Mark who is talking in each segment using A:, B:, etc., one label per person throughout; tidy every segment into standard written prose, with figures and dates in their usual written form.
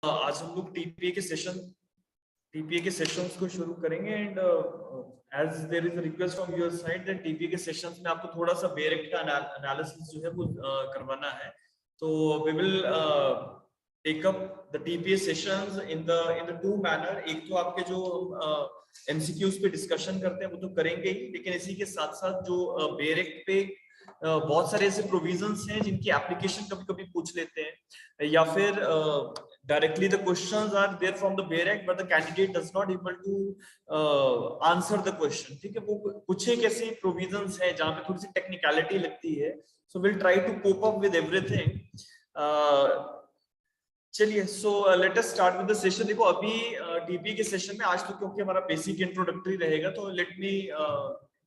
A: आज हम लोग टीपीए के सेशंस को शुरू करेंगे and as there is a request from your side that TPA के सेशंस में आपको थोड़ा सा बेरेक्ट का एनालिसिस जो है वो करवाना है। तो we will take up the TPA sessions in the two manner. एक तो आपके जो एमसीक्यूज पे डिस्कशन करते हैं वो तो करेंगे ही, लेकिन इसी के साथ साथ जो बेरेक्ट पे बहुत सारे ऐसे प्रोविजंस हैं जिनकी एप्लीकेशन कभी कभी पूछ लेते हैं, या फिर directly the questions are there from the BEREC but the candidate does not able to answer the question। ठीक है, वो कुछ एक ऐसे प्रोविजंस है जहां पे थोड़ी सी टेक्निकलिटी लगती है। So will try to cope up with everything. चलिए, so let us start with the session. देखो अभी टीपी के सेशन में आज तो क्योंकि हमारा बेसिक इंट्रोडक्टरी रहेगा, तो लेट मी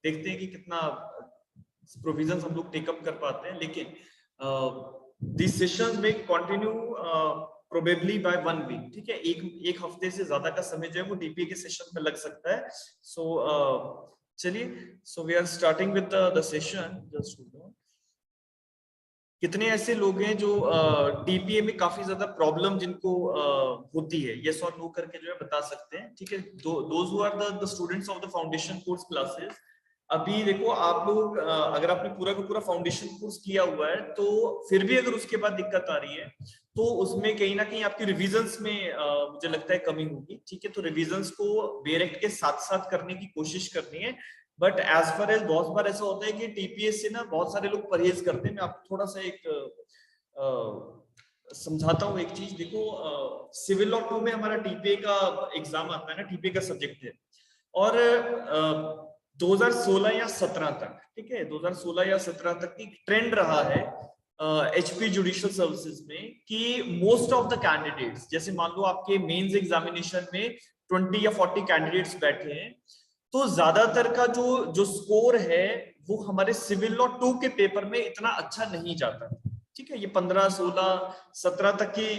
A: देखते हैं कि कितना प्रोविजंस हम लोग टेकअप कर पाते हैं। लेकिन दिस सेशंस में कंटिन्यू प्रोबेबली बाय 1 वीक। ठीक है, एक हफ्ते से ज्यादा का समय जो है वो टीपीए के सेशन में लग सकता है। सो चलिए, so we are starting with the session. Just कितने ऐसे लोग हैं जो टीपीए में काफी ज्यादा प्रॉब्लम जिनको होती है, यस और नो करके जो है बता सकते हैं। ठीक है, those who are the students of the foundation course classes. अभी देखो आप लोग अगर आपने पूरा का पूरा फाउंडेशन कोर्स किया हुआ है तो फिर भी अगर उसके बाद दिक्कत आ रही है तो उसमें कहीं ना कहीं आपकी रिविजन्स में मुझे लगता है कमी होगी। ठीक है, तो रिविजन्स को बेरेक्ट के साथ साथ करने की कोशिश करनी है। बट एज फार एज बहुत बार ऐसा होता है कि टीपीएस से ना बहुत सारे लोग परहेज करते हैं। मैं आपको थोड़ा सा एक समझाता हूँ एक चीज। देखो सिविल लॉ 2 में हमारा टीपीए का एग्जाम आता है ना, टीपीए का सब्जेक्ट है। और 2016 या 17 तक, ठीक है, 2016 या 17 तक की ट्रेंड रहा है एचपी जुडिशियल सर्विसेज में कि मोस्ट ऑफ द कैंडिडेट्स, जैसे मान लो आपके मेंस एग्जामिनेशन में 20 या 40 कैंडिडेट्स बैठे हैं, तो ज्यादातर का जो स्कोर है वो हमारे सिविल लॉ 2 के पेपर में इतना अच्छा नहीं जाता। ठीक है, ये 15, 16, 17 तक की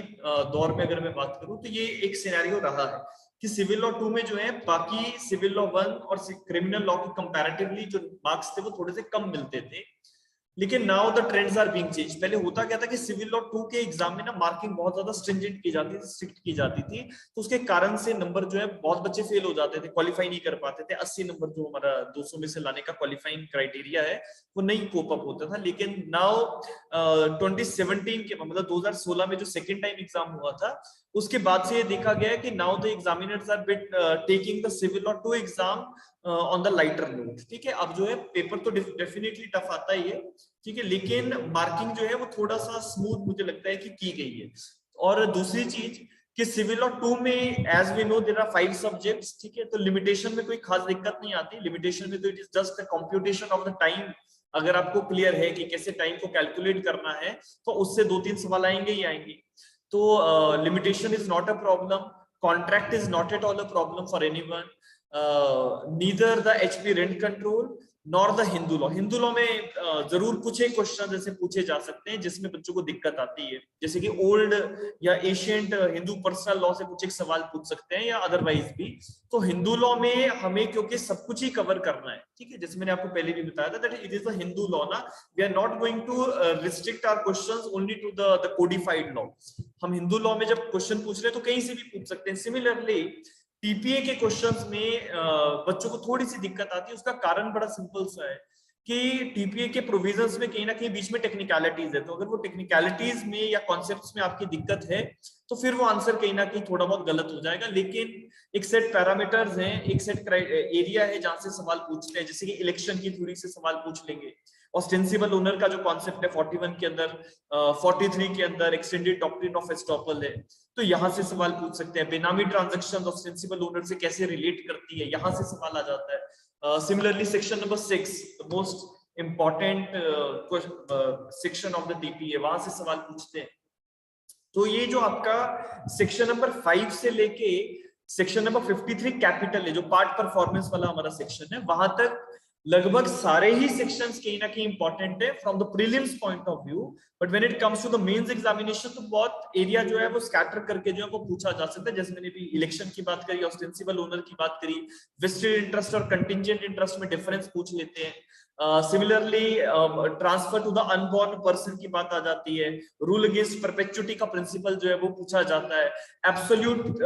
A: दौर में अगर मैं बात करूं तो ये एक सिनेरियो रहा है कि सिविल लॉ 2 में जो है बाकी सिविल लॉ 1 और क्रिमिनल लॉ के कंपैरेटिवली जो मार्क्स थे वो थोड़े से कम मिलते थे। लेकिन now the trends are being change. पहले होता क्या था कि सिविल लॉ 2 के एग्जाम में ना मार्किंग बहुत ज्यादा स्ट्रिंजेंट की जाती थी, स्ट्रिक्ट की जाती थी, तो उसके कारण से नंबर जो है बहुत बच्चे फेल हो जाते थे, क्वालिफाई नहीं कर पाते थे। 80 नंबर जो हमारा 200 में से लाने का क्वालिफाइंग क्राइटेरिया है वो नहीं कोप अप होता था। लेकिन नाउ 2017 के मतलब 2016 में जो सेकेंड टाइम एग्जाम हुआ था उसके बाद से ये देखा गया है कि now the examiners are bit taking the civil law 2 exam on the lighter note. ठीक है, अब जो है पेपर तो डेफिनेटली टफ आता ही है, ठीक है, लेकिन मार्किंग जो है वो थोड़ा सा स्मूथ मुझे लगता है कि की गई है। और दूसरी चीज कि सिविल लॉ 2 में as we know there are 5 subjects. ठीक है, तो लिमिटेशन में कोई खास दिक्कत नहीं आती। लिमिटेशन में तो it is just the computation of the time. अगर आपको क्लियर है कि कैसे टाइम को कैलकुलेट करना है तो उससे 2-3 सवाल आएंगे ही आएंगे। तो limitation is not a problem, contract is not at all a problem for anyone, neither the HP rent control nor the Hindu law. Hindu law में जरूर कुछ एक क्वेश्चन जैसे पूछे जा सकते हैं जिसमें बच्चों को दिक्कत आती है, जैसे कि ओल्ड या एशियंट हिंदू पर्सनल लॉ से कुछ एक सवाल पूछ सकते हैं या अदरवाइज भी। तो हिंदू लॉ में हमें क्योंकि सब कुछ ही कवर करना है, ठीक है, जैसे मैंने आपको पहले भी बताया था that it is the Hindu law ना, we are not going to restrict our questions only to the codified law. हम हिंदू लॉ में जब क्वेश्चन पूछ रहे हैं तो कहीं से भी पूछ सकते हैं। सिमिलरली टीपीए के क्वेश्चंस में बच्चों को थोड़ी सी दिक्कत आती है। उसका कारण बड़ा सिंपल सा है कि टीपीए के प्रोविजंस में कहीं ना कहीं बीच में टेक्निकलिटीज है। तो अगर वो टेक्निकलिटीज में या कॉन्सेप्ट्स में आपकी दिक्कत है तो फिर वो आंसर कहीं ना कहीं थोड़ा बहुत गलत हो जाएगा। लेकिन एक सेट पैरामीटर्स हैं, एक सेट एरिया है जहां से सवाल पूछते हैं, जैसे कि इलेक्शन की थ्योरी से सवाल पूछ लेंगे, ऑस्टेंसिबल ओनर का जो कॉन्सेप्ट है 41 के अंदर, 43 के अंदर एक्सटेंडेड डॉक्ट्रिन ऑफ एस्टॉपल है, तो यहां से सवाल पूछ सकते हैं। बेनामी ट्रांजैक्शन ऑस्टेंसिबल ओनर से कैसे रिलेट करती है, यहां से सवाल आ जाता है। Similarly section number 6, the most important section of the TPA, वहां से सवाल पूछते हैं। तो ये जो आपका सेक्शन नंबर 5 से लेके सेक्शन नंबर 53 कैपिटल है, जो पार्ट परफॉर्मेंस वाला हमारा सेक्शन है, वहां तक लगभग सारे ही सेक्शंस कहीं ना कहीं इंपॉर्टेंट है from the prelims point of view. But when it comes to the mains examination तो बहुत एरिया जो है वो स्कैटर करके जो है वो पूछा जा सकता है। जैसे मैंने भी इलेक्शन की बात करी, ऑस्टेंसिबल ओनर की बात करी, वेस्टेड इंटरेस्ट और कंटिंजेंट इंटरेस्ट में डिफरेंस पूछ लेते हैं। Similarly transfer to the unborn person की बात आ जाती है, रूल अगेंस्ट परपेचुटी का प्रिंसिपल जो है वो पूछा जाता है, एब्सोल्यूट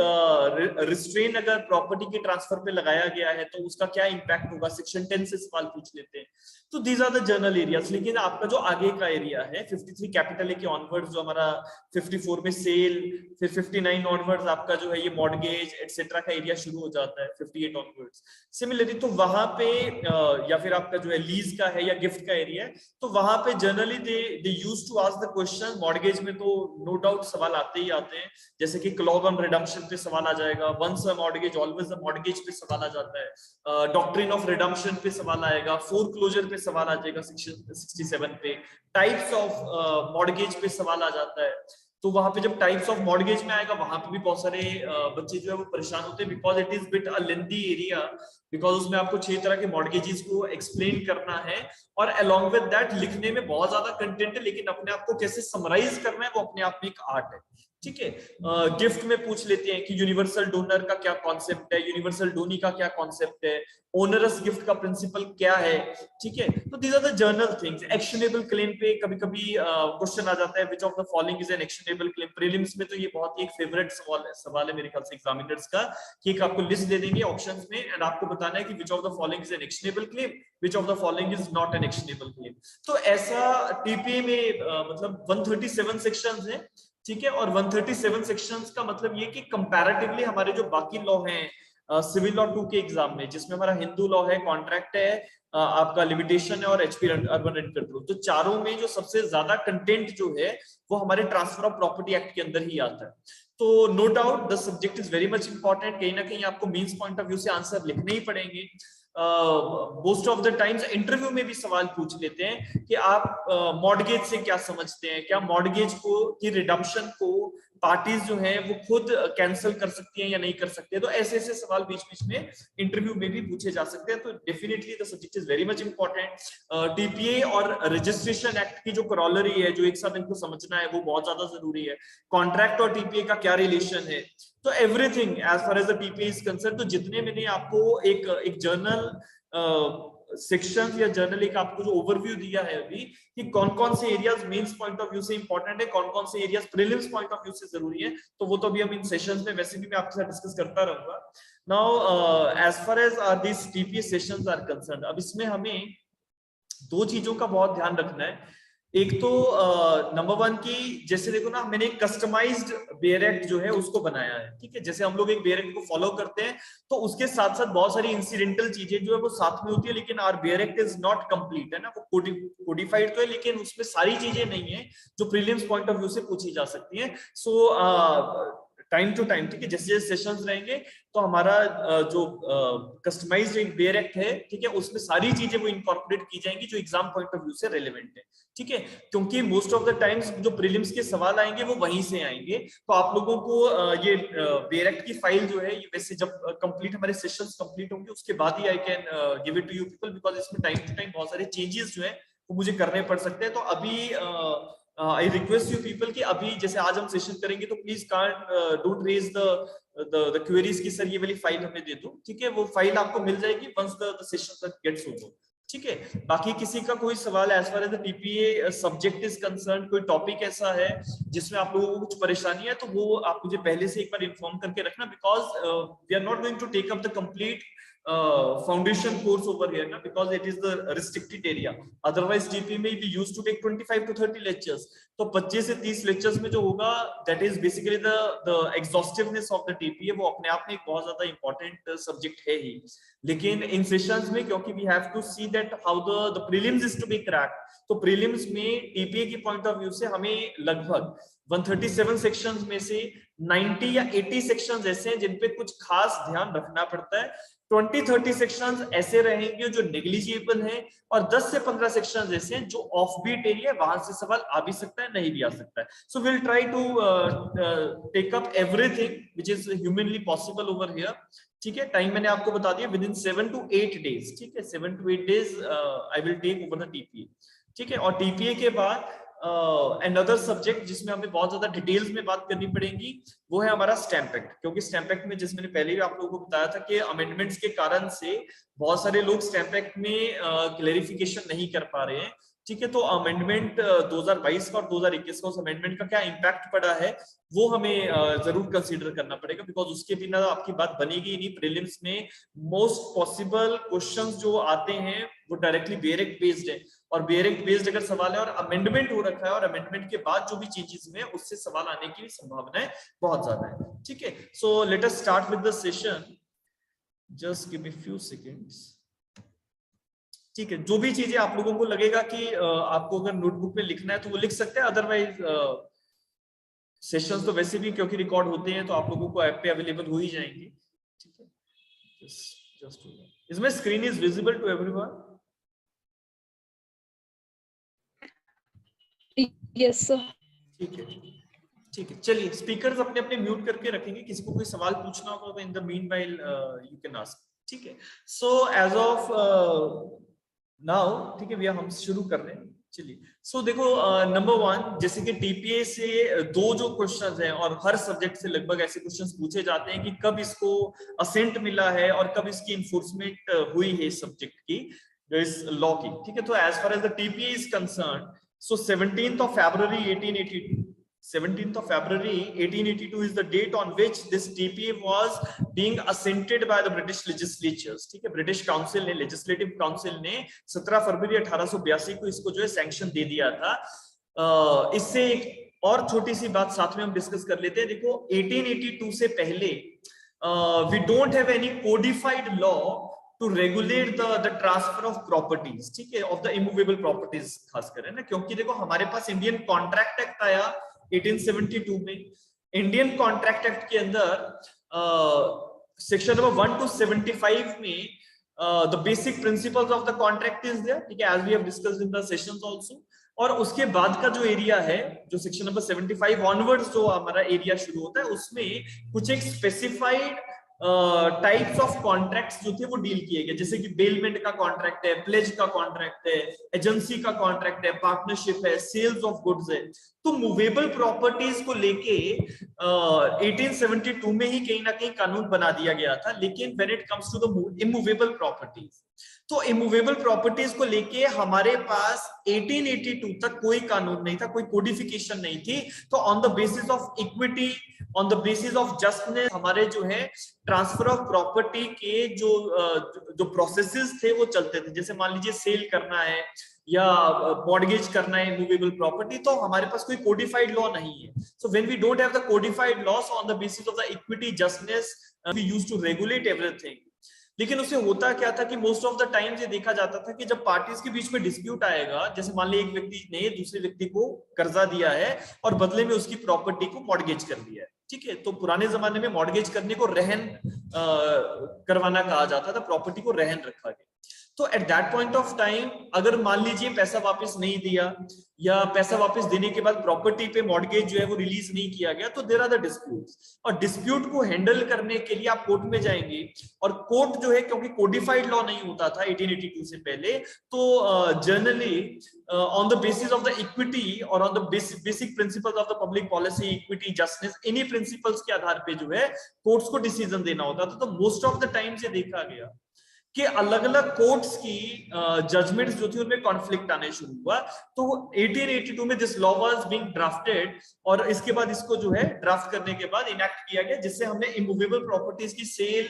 A: रिस्ट्रेन अगर प्रॉपर्टी के ट्रांसफर पे लगाया गया है तो उसका क्या इंपैक्ट होगा, सेक्शन 10 से सवाल पूछ लेते हैं। तो these are the general areas. लेकिन आपका जो आगे का एरिया है 53 कैपिटल ए के ऑनवर्ड्स, जो हमारा 54 में सेल, फिर 59 ऑनवर्ड्स आपका जो है ये मॉर्गेज एटसेट्रा का एरिया शुरू हो जाता है 58 ऑनवर्ड्स। सिमिलरली तो वहां पे या फिर आपका जो है लीज का है या गिफ्ट का एरिया है, तो वहां पे generally they used to ask the question. Mortgage में तो नो डाउट सवाल आते ही आते हैं, जैसे कि क्लॉज ऑन रिडम्पशन पे सवाल आ जाएगा, once a mortgage always a mortgage पे सवाल आ जाता है, डॉक्ट्रिन ऑफ रिडम्पशन पे सवाल आएगा, फोरक्लोजर पे सवाल आ जाएगा सेक्शन 67 पे, टाइप्स ऑफ मॉर्गेज पे सवाल आ जाता है। तो वहां पे जब टाइप्स ऑफ मॉर्गेज में आएगा वहां पे भी बहुत सारे बच्चे जो है वो परेशान होते हैं, because it is bit a lengthy area, because उसमें आपको 6 तरह के मॉर्गेजेस को एक्सप्लेन करना है, और अलोंग विद दैट लिखने में बहुत ज्यादा कंटेंट है, लेकिन अपने आप को कैसे समराइज करना है वो अपने आप में एक आर्ट है। ठीक है, गिफ्ट में पूछ लेते हैं कि यूनिवर्सल डोनर का क्या कॉन्सेप्ट है, यूनिवर्सल डोनी का क्या कॉन्सेप्ट है, ओनरस गिफ्ट का प्रिंसिपल क्या है। ठीक है, तो these are the general things. Actionable claim पे कभी कभी क्वेश्चन आ जाता है, which of the following is an actionable claim. Prelims में तो ये बहुत ही एक फेवरेट सवाल है मेरे ख्याल से एग्जामिनर्स का, कि एक आपको लिस्ट दे देंगे ऑप्शंस में एंड आपको बताना है कि विच of the following is an actionable claim, which of the following is not an actionable claim. तो ऐसा टीपीए में मतलब 137 सेक्शंस हैं। ठीक है, और 137 सेक्शंस का मतलब ये कि कंपैरेटिवली हमारे जो बाकी लॉ हैं सिविल लॉ 2 के एग्जाम में, जिसमें हमारा हिंदू लॉ है, कॉन्ट्रैक्ट है, आपका लिमिटेशन है और एचपी अर्बन रेंट कंट्रोल, तो चारों में जो सबसे ज्यादा कंटेंट जो है वो हमारे ट्रांसफर ऑफ प्रॉपर्टी एक्ट के अंदर ही आता है। तो no doubt the subject is very much important. कहीं ना कहीं आपको मीन्स पॉइंट ऑफ व्यू से आंसर लिखने ही पड़ेंगे। Most of the times interview में भी सवाल पूछ लेते हैं कि आप मॉर्गेज से क्या समझते हैं, क्या मॉर्गेज को की रिडम्पशन को पार्टीज जो हैं वो खुद कैंसिल कर सकती हैं या नहीं कर सकते हैं। तो ऐसे ऐसे सवाल बीच बीच में इंटरव्यू में भी पूछे जा सकते हैं। तो definitely the subject is very much important. TPA और रजिस्ट्रेशन एक्ट की जो क्रॉलरी है, जो एक साथ इनको समझना है, वो बहुत ज्यादा जरूरी है। कॉन्ट्रैक्ट और टीपीए का क्या रिलेशन है, तो everything as far as the TPA is concern. तो जितने मैंने आपको एक जर्नल सेक्शन या जर्नल एक आपको जो ओवरव्यू दिया है अभी, कि कौन कौन से areas mains point of view से इंपॉर्टेंट है, कौन कौन से areas prelims point of view से जरूरी है, तो वो तो अभी हम इन सेशंस में वैसे भी मैं आपके साथ डिस्कस करता रहूंगा। Now as far as this TPA sessions are concern, अब इसमें हमें 2 चीजों का बहुत ध्यान रखना है। एक तो नंबर 1 की, जैसे देखो ना, मैंने एक कस्टमाइज्ड बेयर एक्ट जो है उसको बनाया है। ठीक है, जैसे हम लोग एक बेयर एक्ट को फॉलो करते हैं तो उसके साथ साथ बहुत सारी इंसिडेंटल चीजें जो है वो साथ में होती है, लेकिन our bare act is not complete, है ना, वो कोडिफाइड तो है लेकिन उसमें सारी चीजें नहीं है जो प्रीलिम्स पॉइंट ऑफ व्यू से पूछी जा सकती है। सो टाइम टू टाइम, ठीक है, जैसे जैसे सेशंस रहेंगे तो हमारा जो कस्टमाइज्ड एक बेयर एक्ट है, ठीक है, उसमें सारी चीजें वो इनकॉर्पोरेट की जाएंगी जो एग्जाम पॉइंट ऑफ व्यू से रेलेवेंट है। ठीक है, क्योंकि मोस्ट ऑफ द टाइम्स जो प्रीलिम्स के सवाल आएंगे वो वहीं से आएंगे। तो आप लोगों को ये बेयर एक्ट की फाइल जो है, ये वैसे जब कंप्लीट हमारे सेशंस कंप्लीट होंगे उसके बाद ही I can give it to you people, because इसमें टाइम टू टाइम बहुत सारे चेंजेस जो है वो मुझे करने पड़ सकते हैं। तो अभी आई रिक्वेस्ट यू पीपल कि अभी जैसे आज हम सेशन करेंगे तो please can't don't raise the queries की सर ये वाली फाइल हमें दे दो। ठीक है, वो फाइल आपको मिल जाएगी once the session gets over. ठीक है, बाकी किसी का कोई सवाल as far as the TPA subject is concern, कोई टॉपिक ऐसा है जिसमें आप लोगों को कुछ परेशानी है, तो वो आप मुझे पहले से एक बार इन्फॉर्म करके रखना, because we are not going to take up the complete foundation course over here na, because it is the restricted area. Otherwise TP में we used to take 25 to 30 lectures, तो 25 से 30 lectures में जो होगा that is basically the exhaustiveness of the TPA, वो अपने आप में एक बहुत ज्यादा important subject है ही। लेकिन इन सेशंस में क्योंकि we have to see that how the prelims is to be cracked, तो prelims में TPA की point of view से हमें लगभग 137 सेक्शंस में से 90 या 80 सेक्शंस ऐसे हैं जिन पे कुछ खास ध्यान रखना पड़ता है। 20-30 सेक्शंस ऐसे रहेंगे जो नेग्लिजिबल हैं, और 10 से 15 सेक्शंस ऐसे हैं जो ऑफ बीट एरिया, वहां से सवाल आ भी सकता है, नहीं भी आ सकता है। So will try to take up everything which is humanly possible over here. ठीक है, टाइम मैंने आपको बता दिया, विद इन 7 to 8 days। ठीक है, 7 to 8 days I will take over the TPA. ठीक है, और टीपीए के बाद another सब्जेक्ट जिसमें हमें बहुत ज्यादा डिटेल्स में बात करनी पड़ेगी, वो है हमारा स्टैम्प एक्ट। क्योंकि स्टैम्प एक्ट में, जैसे मैंने पहले भी आप लोगों को बताया था कि अमेंडमेंट्स के कारण से बहुत सारे लोग स्टैम्प एक्ट में क्लेरिफिकेशन नहीं कर पा रहे हैं। ठीक है, तो अमेंडमेंट 2022 का और 2021 का, उस अमेंडमेंट का क्या इम्पैक्ट पड़ा है वो हमें जरूर कंसीडर करना पड़ेगा, बिकॉज उसके बिना आपकी बात बनेगी नहीं। प्रीलिम्स में मोस्ट पॉसिबल क्वेश्चंस जो आते हैं वो डायरेक्टली बेयरिंग बेस्ड है, और बेयरिंग बेस्ड अगर सवाल है और अमेंडमेंट हो रखा है और अमेंडमेंट के बाद जो भी चेंजेस में उससे सवाल आने की संभावनाएं बहुत ज्यादा है। ठीक है, सो let us start with the session, just give me few seconds. ठीक है, जो भी चीजें आप लोगों को लगेगा कि आपको अगर नोटबुक में लिखना है तो वो लिख सकते हैं, अदरवाइज सेशंस तो वैसे भी क्योंकि रिकॉर्ड होते हैं तो आप लोगों को ऐप पे अवेलेबल हो ही जाएंगे। ठीक है, जस्ट इसमें screen is visible to everyone?
B: Yes sir.
A: ठीक है, ठीक है, चलिए स्पीकर्स अपने अपने म्यूट करके रखेंगे, किसी को कोई सवाल पूछना होगा तो in the meanwhile you can ask. ठीक है, सो एज ऑफ नाउ, ठीक है भैया, हम शुरू कर रहे हैं। चलिए, सो देखो, नंबर 1, जैसे कि टीपीए से दो जो क्वेश्चंस हैं और हर सब्जेक्ट से लगभग ऐसे क्वेश्चंस पूछे जाते हैं कि कब इसको असेंट मिला है और कब इसकी इन्फोर्समेंट हुई है इस सब्जेक्ट की, इस लॉ की। ठीक है, तो as far as the TPA is concern, so 17th of February 1882, 17th of February 1882 is the date on which this TPA was being assented by the British legislatures. ठीक है, ब्रिटिश काउंसिल ने, legislative council ने 17 फरवरी 1882 को इसको जो है sanction दे दिया था। इससे एक और छोटी सी बात साथ में हम डिस्कस कर लेते हैं। देखो, 1882 से पहले we don't have any codified law to regulate the transfer of properties, ठीक है, of the immovable properties खासकर, है ना, क्योंकि देखो हमारे पास इंडियन कॉन्ट्रैक्ट एक्ट आया 1872 में। इंडियन कॉन्ट्रैक्ट एक्ट के अंदर सेक्शन नंबर 1 to 75 में the basic principles of the contract is there, ठीक है, as we have discussed in the sessions also। और उसके बाद का जो एरिया है, जो सेक्शन नंबर 75 ऑनवर्ड्स जो हमारा एरिया शुरू होता है, उसमें कुछ एक स्पेसिफाइड टाइप्स ऑफ कॉन्ट्रैक्ट्स जो थे वो डील किए गए, जैसे कि बेलमेंट का कॉन्ट्रैक्ट है, प्लेज का कॉन्ट्रैक्ट है, एजेंसी का कॉन्ट्रैक्ट है, पार्टनरशिप है, सेल्स ऑफ गुड्स है। तो मूवेबल प्रॉपर्टीज को लेके 1872 में ही कहीं ना कहीं कानून बना दिया गया था। लेकिन when it comes to the immovable properties, तो इमूवेबल प्रॉपर्टीज को लेके हमारे पास 1882 तक कोई कानून नहीं था, कोई कोडिफिकेशन नहीं थी। तो on the basis of equity, on the basis of justice, हमारे जो है ट्रांसफर ऑफ प्रॉपर्टी के जो प्रोसेसेस थे वो चलते थे। जैसे मान लीजिए सेल करना है या मॉर्गेज करना है मूवेबल प्रॉपर्टी, तो हमारे पास कोई कोडिफाइड लॉ नहीं है। So when we don't have the codified laws on the basis of the equity justice, we used to regulate everything. लेकिन उससे होता क्या था कि मोस्ट ऑफ द टाइम ये देखा जाता था कि जब पार्टीज के बीच में डिस्प्यूट आएगा, जैसे मान ली एक व्यक्ति ने दूसरे व्यक्ति को कर्जा दिया है और बदले में उसकी प्रॉपर्टी को मॉर्गेज कर दिया है। ठीक है, तो पुराने जमाने में मॉर्गेज करने को रहन करवाना कहा जाता था, प्रॉपर्टी को रहन रखा गया। तो at that point of time अगर मान लीजिए पैसा वापस नहीं दिया या पैसा वापस देने के बाद प्रॉपर्टी पे मॉर्गेज जो है वो रिलीज नहीं किया गया, तो देयर आर द डिस्प्यूट्स। और डिस्प्यूट को हैंडल करने के लिए आप कोर्ट में जाएंगे, और कोर्ट जो है, क्योंकि कोडिफाइड लॉ नहीं होता था 1882 से पहले, तो generally on the basis of the equity और on the basic principles of the public policy, equity, justice, इन्हीं प्रिंसिपल्स के आधार पे जो है कोर्ट्स को डिसीजन देना होता था। तो मोस्ट ऑफ द टाइम से देखा गया कि अलग अलग कोर्ट्स की जजमेंट्स जो थी उनमें कॉन्फ्लिक्ट आने शुरू हुआ। तो 1882 में this law was being drafted, और इसके बाद इसको जो है ड्राफ्ट करने के बाद इनैक्ट किया गया, जिससे हमने इमूवेबल प्रॉपर्टीज की sale,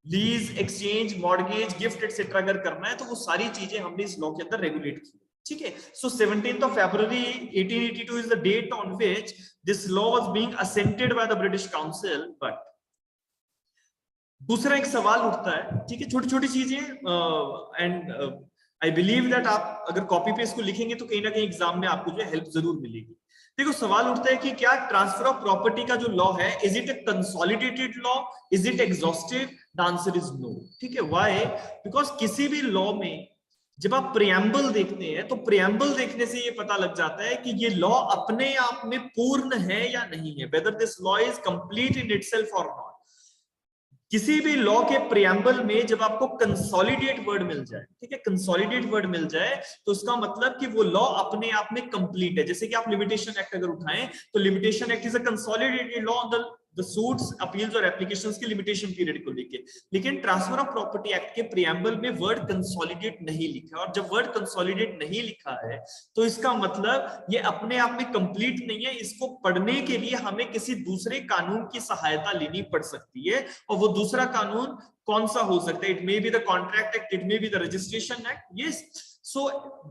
A: lease, exchange, mortgage, gift etcetera अगर करना है तो वो सारी चीजें हमने इस लॉ के अंदर रेगुलेट की। ठीक है, सो 17th of February 1882 is the date on which this law was being assented by the British Council। but दूसरा एक सवाल उठता है, ठीक है, छोटी छोटी चीजें, एंड आई बिलीव दैट आप अगर कॉपी पे इसको लिखेंगे तो कहीं ना कहीं एग्जाम में आपको जो है हेल्प जरूर मिलेगी। देखो, सवाल उठता है कि क्या ट्रांसफर ऑफ प्रॉपर्टी का जो लॉ है, is it a consolidated law, is it exhaustive? The answer is no. ठीक है, व्हाई? बिकॉज किसी भी लॉ में जब आप प्रियम्बल देखते हैं तो प्रियम्बल देखने से ये पता लग जाता है कि ये लॉ अपने आप में पूर्ण है या नहीं है, whether this law is complete in itself और नॉट। किसी भी लॉ के प्रियम्बल में जब आपको कंसोलिडेट वर्ड मिल जाए, ठीक है, कंसोलिडेट वर्ड मिल जाए, तो उसका मतलब कि वो लॉ अपने आप में कंप्लीट है। जैसे कि आप लिमिटेशन एक्ट अगर उठाएं तो limitation act is a consolidated law on the suits, appeals और एप्लीकेशंस की लिमिटेशन पीरियड को लेके। लेकिन ट्रांसफर ऑफ प्रॉपर्टी एक्ट के प्रियम्बल में वर्ड कंसोलिडेट नहीं लिखा, और जब वर्ड कंसोलिडेट नहीं लिखा है तो इसका मतलब ये अपने आप में कंप्लीट नहीं है। इसको पढ़ने के लिए हमें किसी दूसरे कानून की सहायता लेनी पड़ सकती है, और वो दूसरा कानून कौन सा हो सकता है? It may be the contract act, it may be the registration act, yes. So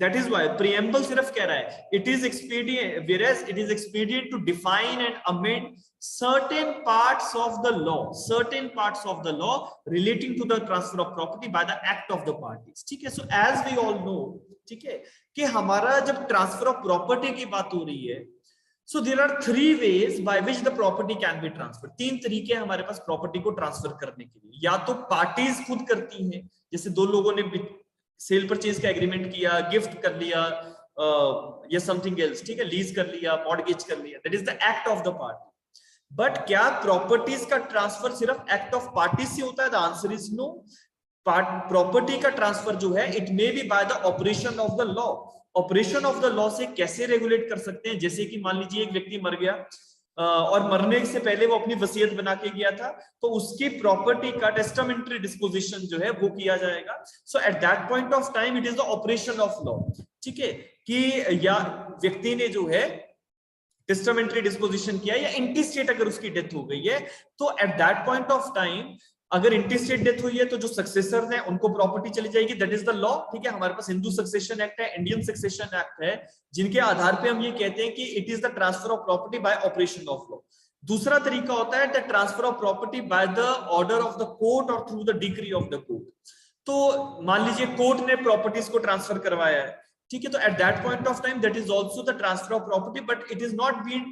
A: that is why preamble सिर्फ कह रहा है it is expedient, whereas it is expedient to define and amend certain parts of the law relating to the transfer of property by the act of the parties, ठीक है। So as we all know, ठीक है, कि हमारा जब transfer of property की बात हो रही है, so there are three ways by which the property can be transferred। तीन तरीके हैं हमारे पास प्रॉपर्टी को ट्रांसफर करने के लिए। या तो पार्टीज खुद करती हैं, जैसे दो लोगों ने सेल परचेज का एग्रीमेंट किया, गिफ्ट कर लिया, या समथिंग एल्स, ठीक है, लीज कर लिया, मॉर्गेज कर लिया, that is the act of the party. But क्या प्रॉपर्टीज का ट्रांसफर सिर्फ एक्ट ऑफ पार्टी से होता है? The answer is no. Property का ट्रांसफर जो है it may be by the operation of the law. Operation of the law से कैसे रेगुलेट कर सकते हैं? जैसे कि मान लीजिए एक व्यक्ति मर गया और मरने से पहले वो अपनी वसीयत बना के गया था, तो उसकी प्रॉपर्टी का टेस्टामेंट्री डिस्पोजिशन जो है वो किया जाएगा। So at that point of time it is the operation of law, ठीक है, कि या व्यक्ति ने जो है टेस्टामेंट्री डिस्पोजिशन किया, या इंटीस्टेट अगर उसकी डेथ हो गई है, तो at that point of time अगर इंटीस्टेट डेथ हुई है तो जो सक्सेसर हैं उनको प्रॉपर्टी चली जाएगी, दैट इज द लॉ, ठीक है। हमारे पास हिंदू सक्सेशन एक्ट है, इंडियन सक्सेशन एक्ट है, जिनके आधार पे हम ये कहते हैं कि it is the transfer of property by operation of law. दूसरा तरीका होता है the transfer of property by the order of the court और through the decree of the court. तो मान लीजिए कोर्ट ने प्रॉपर्टीज को ट्रांसफर करवाया है, ठीक है, तो at that point of time that is also the transfer of property, but it is not been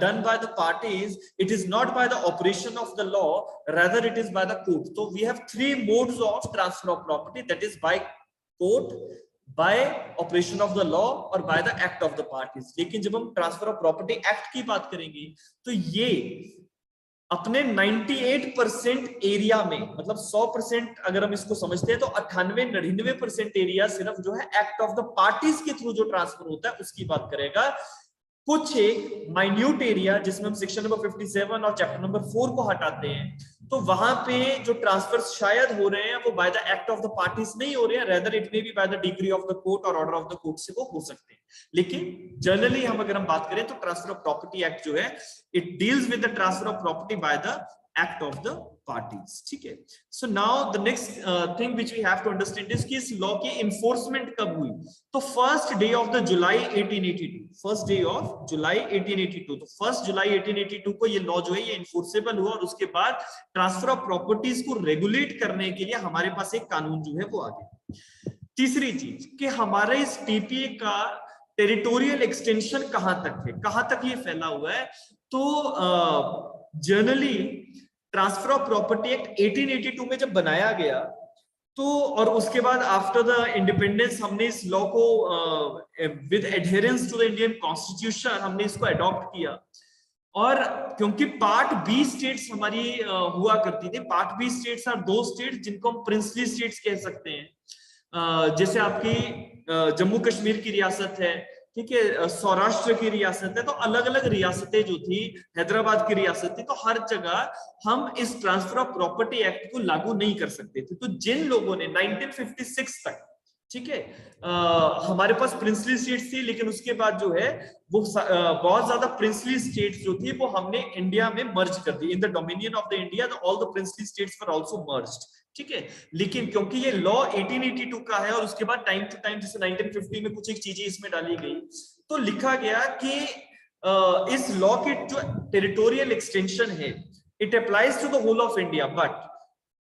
A: done by the parties, it is not by the operation of the law, rather it is by the court. तो we have three modes of transfer of property, that is by court, by operation of the law और by the act of the parties. लेकिन जब हम transfer of property act की बात करेंगे तो ये अपने 98% एरिया में, मतलब 100% अगर हम इसको समझते हैं तो 98-99% एरिया सिर्फ जो है एक्ट ऑफ द पार्टीज के थ्रू जो ट्रांसफर होता है उसकी बात करेगा। कुछ एक माइन्यूट एरिया जिसमें हम सेक्शन नंबर 57 और चैप्टर नंबर 4 को हटाते हैं, तो वहां पे जो ट्रांसफर शायद हो रहे हैं वो bye the act of the parties नहीं हो रहे हैं, rather it may be by the degree of the court और ऑर्डर ऑफ द कोर्ट से वो हो सकते हैं। लेकिन जनरली हम अगर हम बात करें तो ट्रांसफर ऑफ प्रॉपर्टी एक्ट जो है it deals with the transfer of property by the act of the parties, ठीक है। So now the next thing which we have to understand is कि इस लॉ की एनफोर्समेंट कब हुई? तो first day of the July 1882, first day of July 1882, तो first जुलाई 1882 को ये लॉ जो है ये एनफोर्सेबल हुआ, और उसके बाद ट्रांसफर ऑफ प्रॉपर्टीज को रेगुलेट करने के लिए हमारे पास एक कानून जो है वो आ गया। तीसरी चीज कि हमारे इस टीपीए का टेरिटोरियल एक्सटेंशन कहां तक है, कहां तक ये फैला हुआ है? तो generally transfer of property act 1882 में जब बनाया गया तो, और उसके बाद आफ्टर द इंडिपेंडेंस हमने इस लॉ को with adherence to the Indian constitution हमने इसको अडॉप्ट किया। और क्योंकि पार्ट बी स्टेट्स हमारी हुआ करती थी, पार्ट बी स्टेट्स आर दो स्टेट्स जिनको हम प्रिंसली स्टेट्स कह सकते हैं, जैसे आपकी जम्मू कश्मीर की रियासत है, ठीक है, सौराष्ट्र की रियासत है, तो अलग अलग रियासतें जो थी, हैदराबाद की रियासत थी, तो हर जगह हम इस ट्रांसफर ऑफ प्रॉपर्टी एक्ट को लागू नहीं कर सकते थे। तो जिन लोगों ने 1956 तक, ठीक है, हमारे पास प्रिंसली स्टेट्स थी, लेकिन उसके बाद जो है वो बहुत ज्यादा प्रिंसली स्टेट्स जो थी वो हमने इंडिया में मर्ज कर दी। In the dominion of the India all the princely states were also merged, ठीक है। लेकिन क्योंकि ये लॉ 1882 का है और उसके बाद टाइम टू टाइम जैसे 1950 में कुछ एक चीजें इसमें डाली गई, तो लिखा गया कि इस लॉ की जो टेरिटोरियल एक्सटेंशन है it applies to the whole of India, but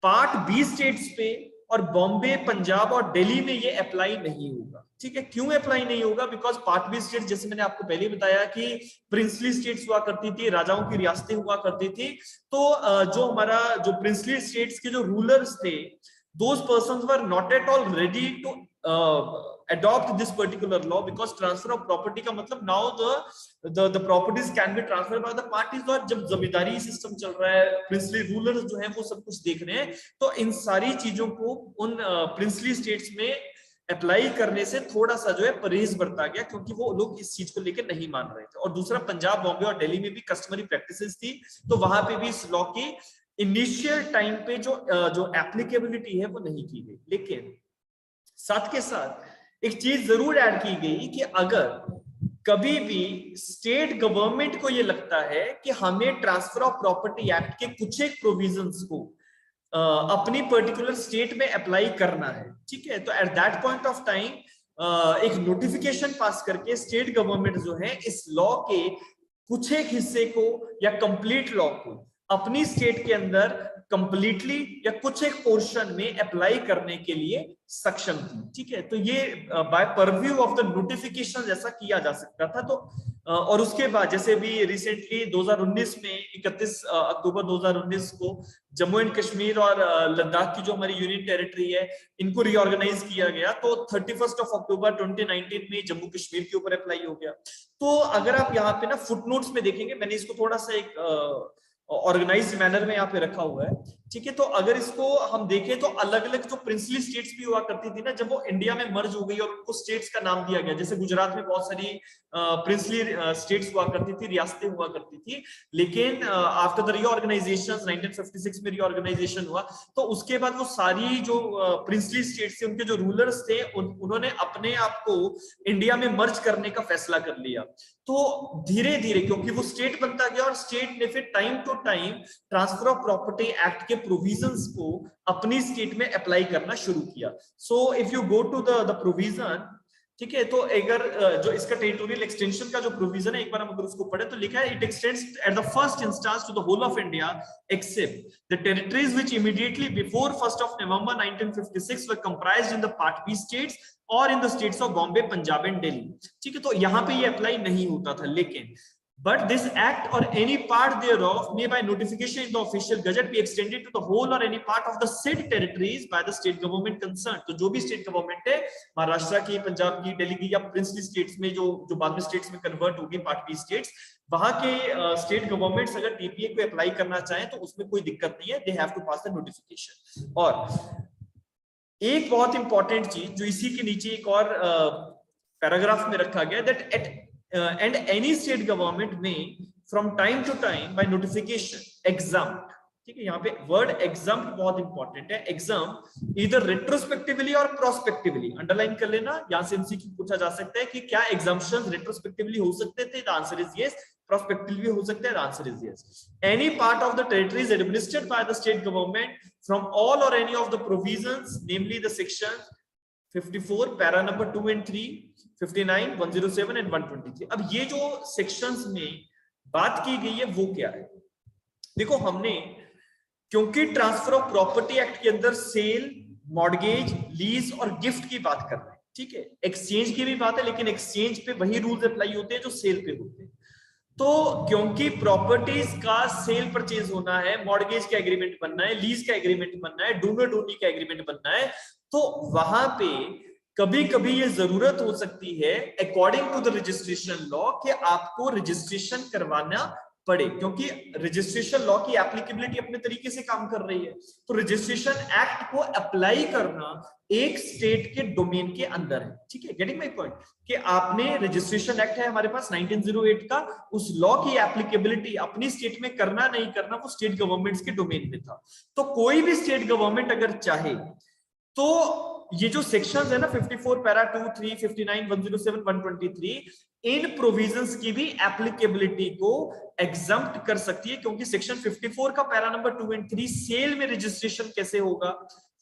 A: part B states पे और बॉम्बे, पंजाब और दिल्ली में ये अप्लाई नहीं होगा, ठीक है। क्यों अप्लाई नहीं होगा? बिकॉज पार्ट बी स्टेट, जैसे मैंने आपको पहले बताया कि प्रिंसली स्टेट्स हुआ करती थी, राजाओं की रियासतें हुआ करती थी, तो जो हमारा जो प्रिंसली स्टेट्स के जो रूलर्स थे, those persons were not at all ready to adopt this particular law because transfer of property का मतलब now the properties can be transferred by the parties। और जब जमींदारी सिस्टम चल रहा है, प्रिंसली रूलर्स जो है वो सब कुछ देख रहे हैं, तो इन सारी चीजों को उन प्रिंसली स्टेट्स में अप्लाई करने से थोड़ा सा जो है परहेज बरता गया, क्योंकि वो लोग इस चीज को लेकर नहीं मान रहे थे। और दूसरा, पंजाब, बॉम्बे और दिल्ली में भी कस्टमरी प्रैक्टिसेस थी, तो वहां पे भी इस लॉ की इनिशियल टाइम पे जो एप्लीकेबिलिटी है वो नहीं की गई। लेकिन साथ के साथ एक चीज जरूर ऐड की गई कि अगर कभी भी स्टेट गवर्नमेंट को ये लगता है कि हमें ट्रांसफर ऑफ प्रॉपर्टी एक्ट के कुछ एक प्रोविजंस को अपनी पर्टिकुलर स्टेट में अप्लाई करना है, ठीक है, तो at that point of time एक नोटिफिकेशन पास करके स्टेट गवर्नमेंट जो है इस लॉ के कुछ एक हिस्से को या कंप्लीट लॉ को अपनी स्टेट के अंदर कंप्लीटली या कुछ एक पोर्शन में अप्लाई करने के लिए सक्षम थी, ठीक है। तो ये by purview of the notification जैसा किया जा सकता था। तो और उसके बाद जैसे भी रिसेंटली 2019 में 31 अक्टूबर 2019 को जम्मू एंड कश्मीर और लद्दाख की जो हमारी यूनियन टेरिटरी है इनको रीऑर्गेनाइज किया गया, तो 31 अक्टूबर 2019 में जम्मू कश्मीर के ऊपर अप्लाई हो गया। तो अगर आप यहाँ पे ना फुटनोट्स में देखेंगे, मैंने इसको थोड़ा सा एक ऑर्गेनाइज्ड मैनर में यहाँ पे रखा हुआ है, ठीक है। तो अगर इसको हम देखें तो अलग अलग जो प्रिंसली स्टेट्स भी हुआ करती थी ना, जब वो इंडिया में मर्ज हो गई और उनको स्टेट्स का नाम दिया गया, जैसे गुजरात में बहुत सारी प्रिंसली स्टेट्स हुआ करती थी, रियासतें हुआ करती थी, लेकिन आफ्टर द रीऑर्गेनाइजेशन 1956 में रीऑर्गेनाइजेशन हुआ, तो उसके बाद वो सारी जो प्रिंसली स्टेट्स थे उनके जो रूलर्स थे उन्होंने अपने आप को इंडिया में मर्ज करने का फैसला कर लिया। तो धीरे धीरे क्योंकि वो स्टेट बनता गया और स्टेट ने फिर time to time transfer of property act के प्रोविजंस को अपनी स्टेट में अप्लाई करना शुरू किया। So if you go to the provision, ठीक है, तो अगर जो इसका टेरिटोरियल एक्सटेंशन का जो प्रोविजन है, एक बार हम अगर उसको पढ़े तो लिखा है it extends at the first instance to the whole of India except the territories which immediately before 1 November 1956 were comprised in the part B states और in the states of Bombay, Punjab and Delhi, ठीक है। तो यहाँ पे ये अप्लाई नहीं होता था, लेकिन but this act or any part thereof may by notification in the official gazette be extended to the whole or any part of the said territories by the state government concerned। तो जो भी state government है, महाराष्ट्र की, पंजाब की, दिल्ली की या princely states में जो बाद में स्टेट्स में कन्वर्ट होगी पार्ट बी स्टेट्स, वहां के स्टेट गवर्नमेंट्स अगर टीपीए को अप्लाई करना चाहें तो उसमें कोई दिक्कत नहीं है, they have to pass the notification. और एक बहुत इंपॉर्टेंट चीज जो इसी के नीचे एक और पैराग्राफ में रखा गया, that at and any state government may from time to time by notification exempt, ठीक है, यहाँ पे वर्ड exempt बहुत इंपॉर्टेंट है, exempt either retrospectively और prospectively, अंडरलाइन कर लेना, यहाँ से एमसीक्यू पूछा जा सकता है कि क्या exemptions retrospectively हो सकते थे, the answer is yes, prospectively हो सकते हैं, the answer is yes। Any part of the territories administered by the state government from all or any of the provisions, namely the sections 54 para number 2 and 3, 59, 107 and 123। अब ये जो sections में बात की गई है वो क्या है? देखो, हमने क्योंकि ट्रांसफर ऑफ प्रॉपर्टी एक्ट के अंदर सेल, मॉर्गेज, लीज और गिफ्ट की बात कर रहे हैं, ठीक है, एक्सचेंज की भी बात है, लेकिन एक्सचेंज पे वही रूल्स अप्लाई होते हैं जो सेल पे होते हैं। तो क्योंकि प्रॉपर्टीज का सेल परचेज होना है, मॉर्गेज का एग्रीमेंट बनना है, लीज का एग्रीमेंट बनना है, डोनर डोनी का एग्रीमेंट बनना है, तो वहां पे कभी कभी ये जरूरत हो सकती है according to the registration law कि आपको रजिस्ट्रेशन करवाना पड़े, क्योंकि रजिस्ट्रेशन लॉ की एप्लीकेबिलिटी अपने तरीके से काम कर रही है। तो रजिस्ट्रेशन एक्ट को अप्लाई करना एक स्टेट के डोमेन के अंदर है, ठीक है, गेटिंग माय पॉइंट, कि आपने रजिस्ट्रेशन एक्ट है हमारे पास 1908 का, उस लॉ की एप्लीकेबिलिटी अपनी स्टेट में करना नहीं करना वो स्टेट गवर्नमेंट्स के डोमेन में था। तो कोई भी स्टेट गवर्नमेंट अगर चाहे तो ये जो सेक्शंस है ना 54 पैरा 2, 3, 59, 107, 123, इन प्रोविजंस की भी एप्लीकेबिलिटी को एग्जम्प्ट कर सकती है, क्योंकि सेक्शन 54 का पैरा नंबर 2 and 3 सेल में रजिस्ट्रेशन कैसे होगा,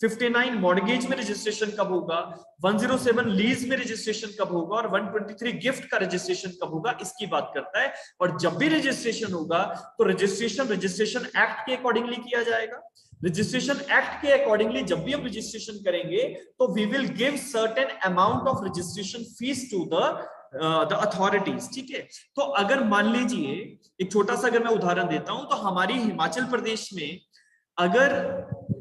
A: 59 मॉर्गेज में रजिस्ट्रेशन कब होगा, 107 लीज में रजिस्ट्रेशन कब होगा और 123 गिफ्ट का रजिस्ट्रेशन कब होगा, इसकी बात करता है। और जब भी रजिस्ट्रेशन होगा तो रजिस्ट्रेशन एक्ट के अकॉर्डिंगली किया जाएगा। रजिस्ट्रेशन एक्ट के अकॉर्डिंगली जब भी हम रजिस्ट्रेशन करेंगे तो we will give certain amount of registration fees to the authorities, ठीक है। तो अगर मान लीजिए एक छोटा सा अगर मैं उदाहरण देता हूं, तो हमारी हिमाचल प्रदेश में अगर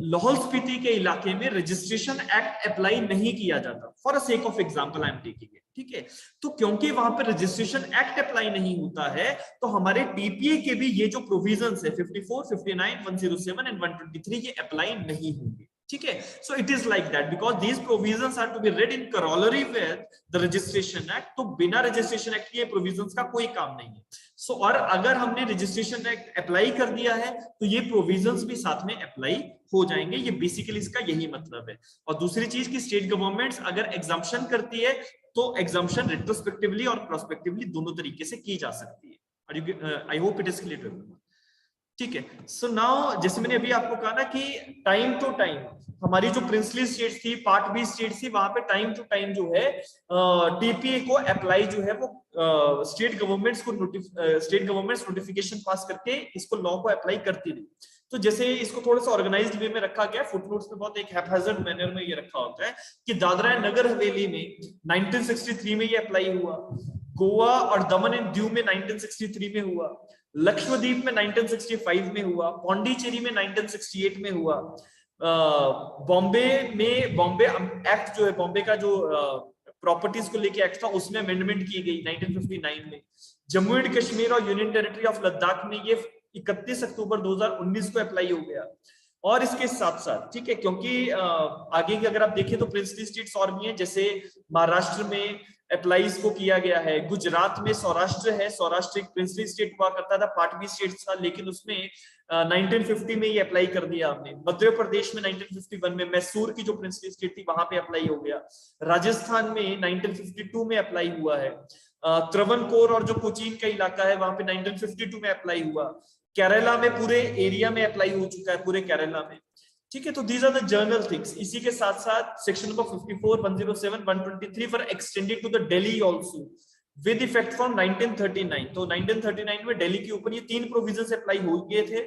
A: लाहौल स्पीति के इलाके में रजिस्ट्रेशन एक्ट अप्लाई नहीं किया जाता, for a sake of example I am taking it, ठीक है, तो क्योंकि वहां पर रजिस्ट्रेशन एक्ट अप्लाई नहीं होता है, तो हमारे टीपीए के भी ये जो प्रोविजंस है 54, 59, 107 एंड 123 ये अप्लाई नहीं होंगे, ठीक है। So it is like that because these provisions are to be read in corollary with the registration act, तो बिना रजिस्ट्रेशन एक्ट के प्रोविजंस का कोई काम नहीं है। सो और अगर हमने रजिस्ट्रेशन एक्ट अप्लाई कर दिया है तो ये प्रोविजंस भी साथ में अप्लाई हो जाएंगे, ये बेसिकली इसका यही मतलब है। और दूसरी चीज की स्टेट गवर्नमेंट्स अगर एग्जाम्पशन करती है तो एग्जाम्पशन रेट्रोस्पेक्टिवली और प्रोस्पेक्टिवली दोनों तरीके से की जा सकती है। आई होप इट इज क्लियर, ठीक है। सो नाउ जैसे मैंने अभी आपको कहा ना कि टाइम टू टाइम हमारी जो प्रिंसली स्टेट थी, पार्ट बी स्टेट थी, वहां पे टाइम टू टाइम जो है टीपीए को अप्लाई जो है वो स्टेट गवर्नमेंट्स नोटिफिकेशन पास करके इसको लॉ को अप्लाई करती रही। तो जैसे इसको थोड़ा सा ऑर्गेनाइज्ड वे में रखा गया, फुटनोट्स में बहुत एक हैप्पैज़ार्ड मैनर में ये रखा होता है कि दादरा एंड नगर हवेली में 1963 में ये अप्लाई हुआ, गोवा और दमन एंड दीव में 1963 में हुआ, लक्षद्वीप में 1965 में हुआ, पौंडीचेरी में 1968 में हुआ, बॉम्बे में बॉम्बे एक्ट जो है, बॉम्बे का जो प्रॉपर्टीज को लेके एक्ट था उसमें अमेंडमेंट की गई 1959 में, जम्मू एंड कश्मीर और यूनियन टेरिटरी ऑफ लद्दाख में ये 31 अक्टूबर 2019 को अप्लाई हो गया। और इसके साथ साथ ठीक है, क्योंकि आगे की अगर आप देखें तो प्रिंसली स्टेट्स और भी हैं, जैसे महाराष्ट्र में अप्लाईज को किया गया है, गुजरात में सौराष्ट्र है, सौराष्ट्र एक प्रिंसली स्टेट हुआ करता था, पार्ट बी स्टेट था, लेकिन उसमें 1950 में ये अप्लाई कर दिया हमने। मध्य प्रदेश में 1951 में, मैसूर की जो प्रिंसली स्टेट थी वहां पे अप्लाई हो गया, राजस्थान में 1952 में अप्लाई हुआ है, त्रवणकोर और जो कोचीन का इलाका है वहां पे 1952 में अप्लाई हुआ, केरला में पूरे एरिया में अप्लाई हो चुका है, पूरे केरला में, ठीक है। तो these are the general things. इसी के साथ साथ section number 54, 107, 123 for extended to the Delhi also with effect from 1939। तो 1939 में दिल्ली के ऊपर ये 3 प्रोविजंस अप्लाई हो गए थे,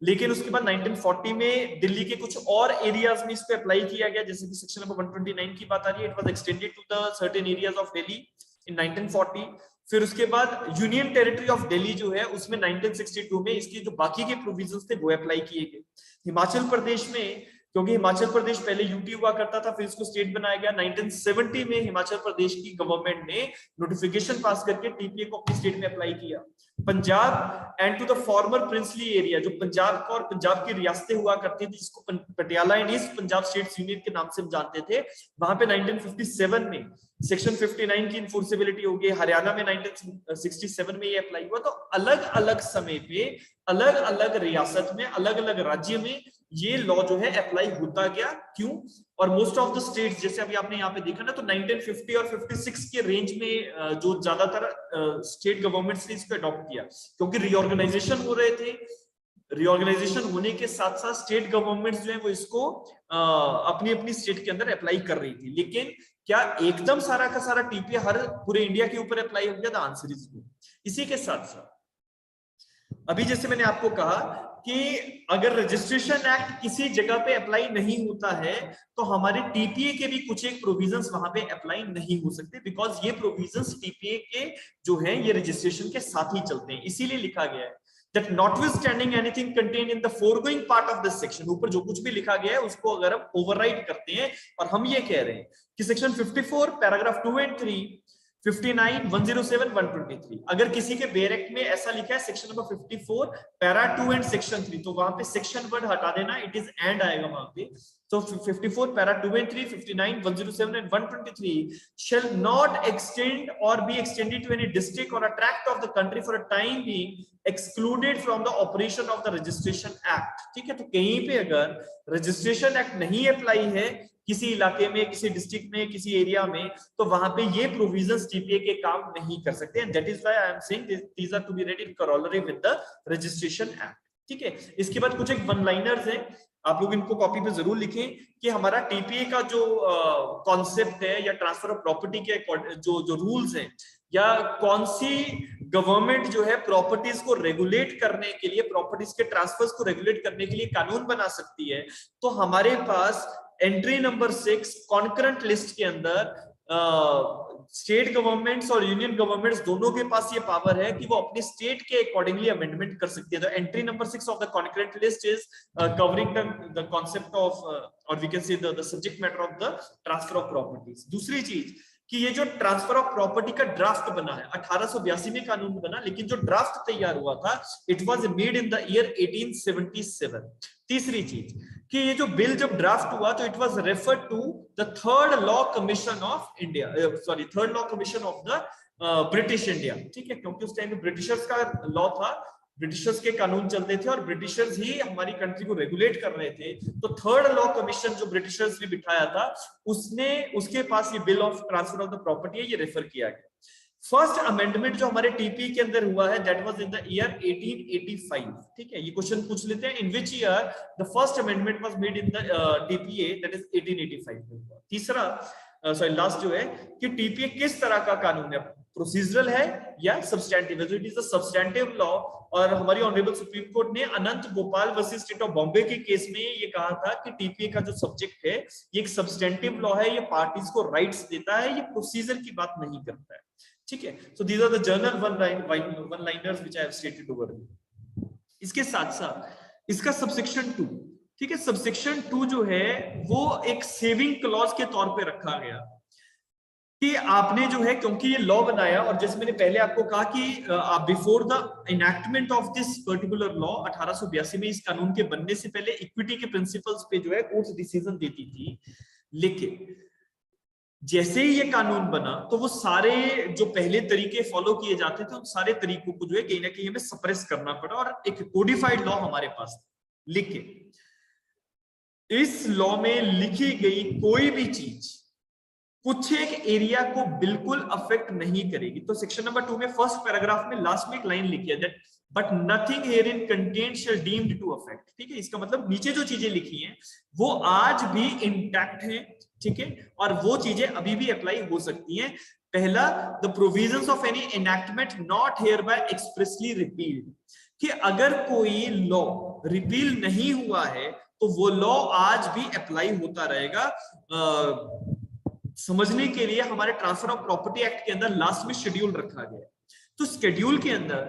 A: लेकिन उसके बाद 1940 में दिल्ली के कुछ और एरियाज में इस पे अप्लाई किया गया, जैसे कि सेक्शन नंबर 129 की बात आ रही है, it was extended to the certain areas of Delhi in 1940। फिर उसके बाद यूनियन टेरिटरी ऑफ दिल्ली जो है उसमें 1962 में इसकी जो बाकी के प्रोविजंस थे वो अप्लाई किए गए। हिमाचल प्रदेश में, क्योंकि हिमाचल प्रदेश पहले यूटी हुआ करता था, फिर इसको स्टेट बनाया गया, 1970 में हिमाचल प्रदेश की गवर्नमेंट ने नोटिफिकेशन पास करके टीपीए को अपनी स्टेट में अप्लाई किया। Punjab and to the former princely area, जो पंजाब का और पंजाब की रियासतें हुआ करती थी जिसको Patiala and east Punjab states union के नाम से हम जानते थे, वहां पे 1957 में सेक्शन 59 की इन्फोर्सेबिलिटी हो गई। हरियाणा में 1967 में ये अप्लाई हुआ। तो अलग अलग समय पे अलग अलग रियासत में अलग अलग राज्य में ये लॉ जो है अप्लाई होता गया। क्यों? और मोस्ट ऑफ द स्टेट्स, जैसे अभी आपने यहाँ पे देखा ना, तो 1950 और 56 के रेंज में जो ज्यादातर स्टेट गवर्नमेंट्स ने इसको अडॉप्ट किया, क्योंकि रीऑर्गेनाइजेशन हो रहे थे। रीऑर्गेनाइजेशन होने के साथ साथ स्टेट गवर्नमेंट्स जो है वो इसको अपनी अपनी स्टेट के अंदर अप्लाई कर रही थी। लेकिन क्या एकदम सारा का सारा टीपीए हर पूरे इंडिया के ऊपर अप्लाई हो गया? The answer is no. इसी के साथ साथ अभी जैसे मैंने आपको कहा कि अगर रजिस्ट्रेशन एक्ट किसी जगह पे अप्लाई नहीं होता है तो हमारे टीपीए के भी कुछ एक प्रोविजंस वहां पे अप्लाई नहीं हो सकते, बिकॉज ये प्रोविजंस टीपीए के जो है ये रजिस्ट्रेशन के साथ ही चलते हैं। इसीलिए लिखा गया है that notwithstanding anything contained in the foregoing part of this section, ऊपर जो कुछ भी लिखा गया है उसको अगर हम ओवरराइड करते हैं और हम ये कह रहे हैं कि सेक्शन 54 पैराग्राफ 2 एंड 3, 59, 107, 123, अगर किसी के बेयर एक्ट में ऐसा लिखा है section number 54 para 2 and section 3, तो वहां पे सेक्शन वर्ड हटा देना, इट इज एंड आएगा वहां पे। So 54 para 2 and 3, 59, 107 and 123 shall not extend or be extended to any district or a tract of the country for a time being excluded from the operation of the registration act। ठीक है, तो कहीं पे अगर registration act नहीं apply है किसी इलाके में, किसी डिस्ट्रिक्ट में, किसी एरिया में, तो वहां पे ये प्रोविजंस टीपीए के काम नहीं कर सकते। And that is why I am saying these are to be read in corollary with the registration act. ठीक है, इसके बाद कुछ एक वन लाइनर्स हैं, आप लोग इनको कॉपी पे जरूर लिखें कि हमारा टीपीए का जो कॉन्सेप्ट है या ट्रांसफर ऑफ प्रॉपर्टी के जो रूल्स हैं, या कौन सी गवर्नमेंट जो है प्रॉपर्टीज को रेगुलेट करने के लिए, प्रॉपर्टीज के ट्रांसफर्स को रेगुलेट करने के लिए कानून बना सकती है, तो हमारे पास एंट्री नंबर 6 कॉन्करेंट लिस्ट के अंदर स्टेट गवर्नमेंट्स और यूनियन गवर्नमेंट्स दोनों के पास ये पावर है कि वो अपने स्टेट के अकॉर्डिंगली अमेंडमेंट कर सकती है। तो entry number 6 of the concurrent list is covering the concept of और we can say the subject matter of the transfer of properties. दूसरी चीज कि ये जो ट्रांसफर ऑफ प्रॉपर्टी का ड्राफ्ट बना है 1882 में कानून बना, लेकिन जो ड्राफ्ट तैयार हुआ था it was made in the year 1877। तीसरी चीज कि ये जो बिल जब ड्राफ्ट हुआ तो it was referred to the third law commission of India, sorry third law commission of the British India, ठीक है, क्योंकि उस टाइम में ब्रिटिशर्स का लॉ था, ब्रिटिशर्स के कानून चलते थे और ब्रिटिशर्स ही हमारी कंट्री को रेगुलेट कर रहे थे। तो थर्ड लॉ कमीशन जो ब्रिटिशर्स ने बिठाया था उसने, उसके पास ये bill of transfer of the property है, ये रेफर किया गया। फर्स्ट अमेंडमेंट जो हमारे टीपी के अंदर हुआ है that was in the year 1885, ठीक है, ये क्वेश्चन पूछ लेते हैं in which year the first amendment was made in the TPA, that is 1885 में हुआ। तीसरा सॉरी लास्ट जो है कि टीपीए किस तरह का कानून है, प्रोसीजरल है या सब्सटैंटिव है। It is a substantive law और हमारी ऑनरेबल सुप्रीम कोर्ट ने Anant Gopal versus state of Bombay के केस में ये कहा था कि टीपीए का जो सब्जेक्ट है ये एक सब्सटैंटिव लॉ है, ये पार्टीज को राइट्स देता है, ये प्रोसीजर की बात नहीं करता है, ठीक है। So these are the general one liners which I have stated over. इसके साथ साथ इसका सबसेक्शन 2, ठीक है, सबसेक्शन 2 जो है वो एक सेविंग क्लॉज के तौर पे रखा गया कि आपने जो है, क्योंकि ये लॉ बनाया और जैसे मैंने पहले आपको कहा कि before the enactment of this particular law 1882 में इस कानून के बनने से पहले इक्विटी के प्रिंसिपल्स पे जो है कोर्ट डिसीजन देती थी, लेकिन जैसे ही ये कानून बना तो वो सारे जो पहले तरीके फॉलो किए जाते थे उन सारे तरीकों को जो है कहीं ना कहीं हमें सप्रेस करना पड़ा और एक कोडिफाइड लॉ हमारे पास। लेकिन इस लॉ में लिखी गई कोई भी चीज कुछ एक एरिया को बिल्कुल अफेक्ट नहीं करेगी। तो सेक्शन नंबर 2 में फर्स्ट पैराग्राफ में लास्ट में एक लाइन लिखी है that but nothing herein contained shall deemed to affect, ठीक है। इसका मतलब नीचे जो चीजें लिखी हैं वो आज भी इंटैक्ट हैं, ठीक है, और वो चीजें अभी भी अप्लाई हो सकती हैं। पहला, the provisions of any enactment not here bye expressly repealed, कि अगर कोई लॉ रिपील नहीं हुआ है तो वो लॉ आज भी अप्लाई होता रहेगा। समझने के लिए हमारे ट्रांसफर ऑफ प्रॉपर्टी एक्ट के अंदर लास्ट में शेड्यूल रखा गया है, तो शेड्यूल के अंदर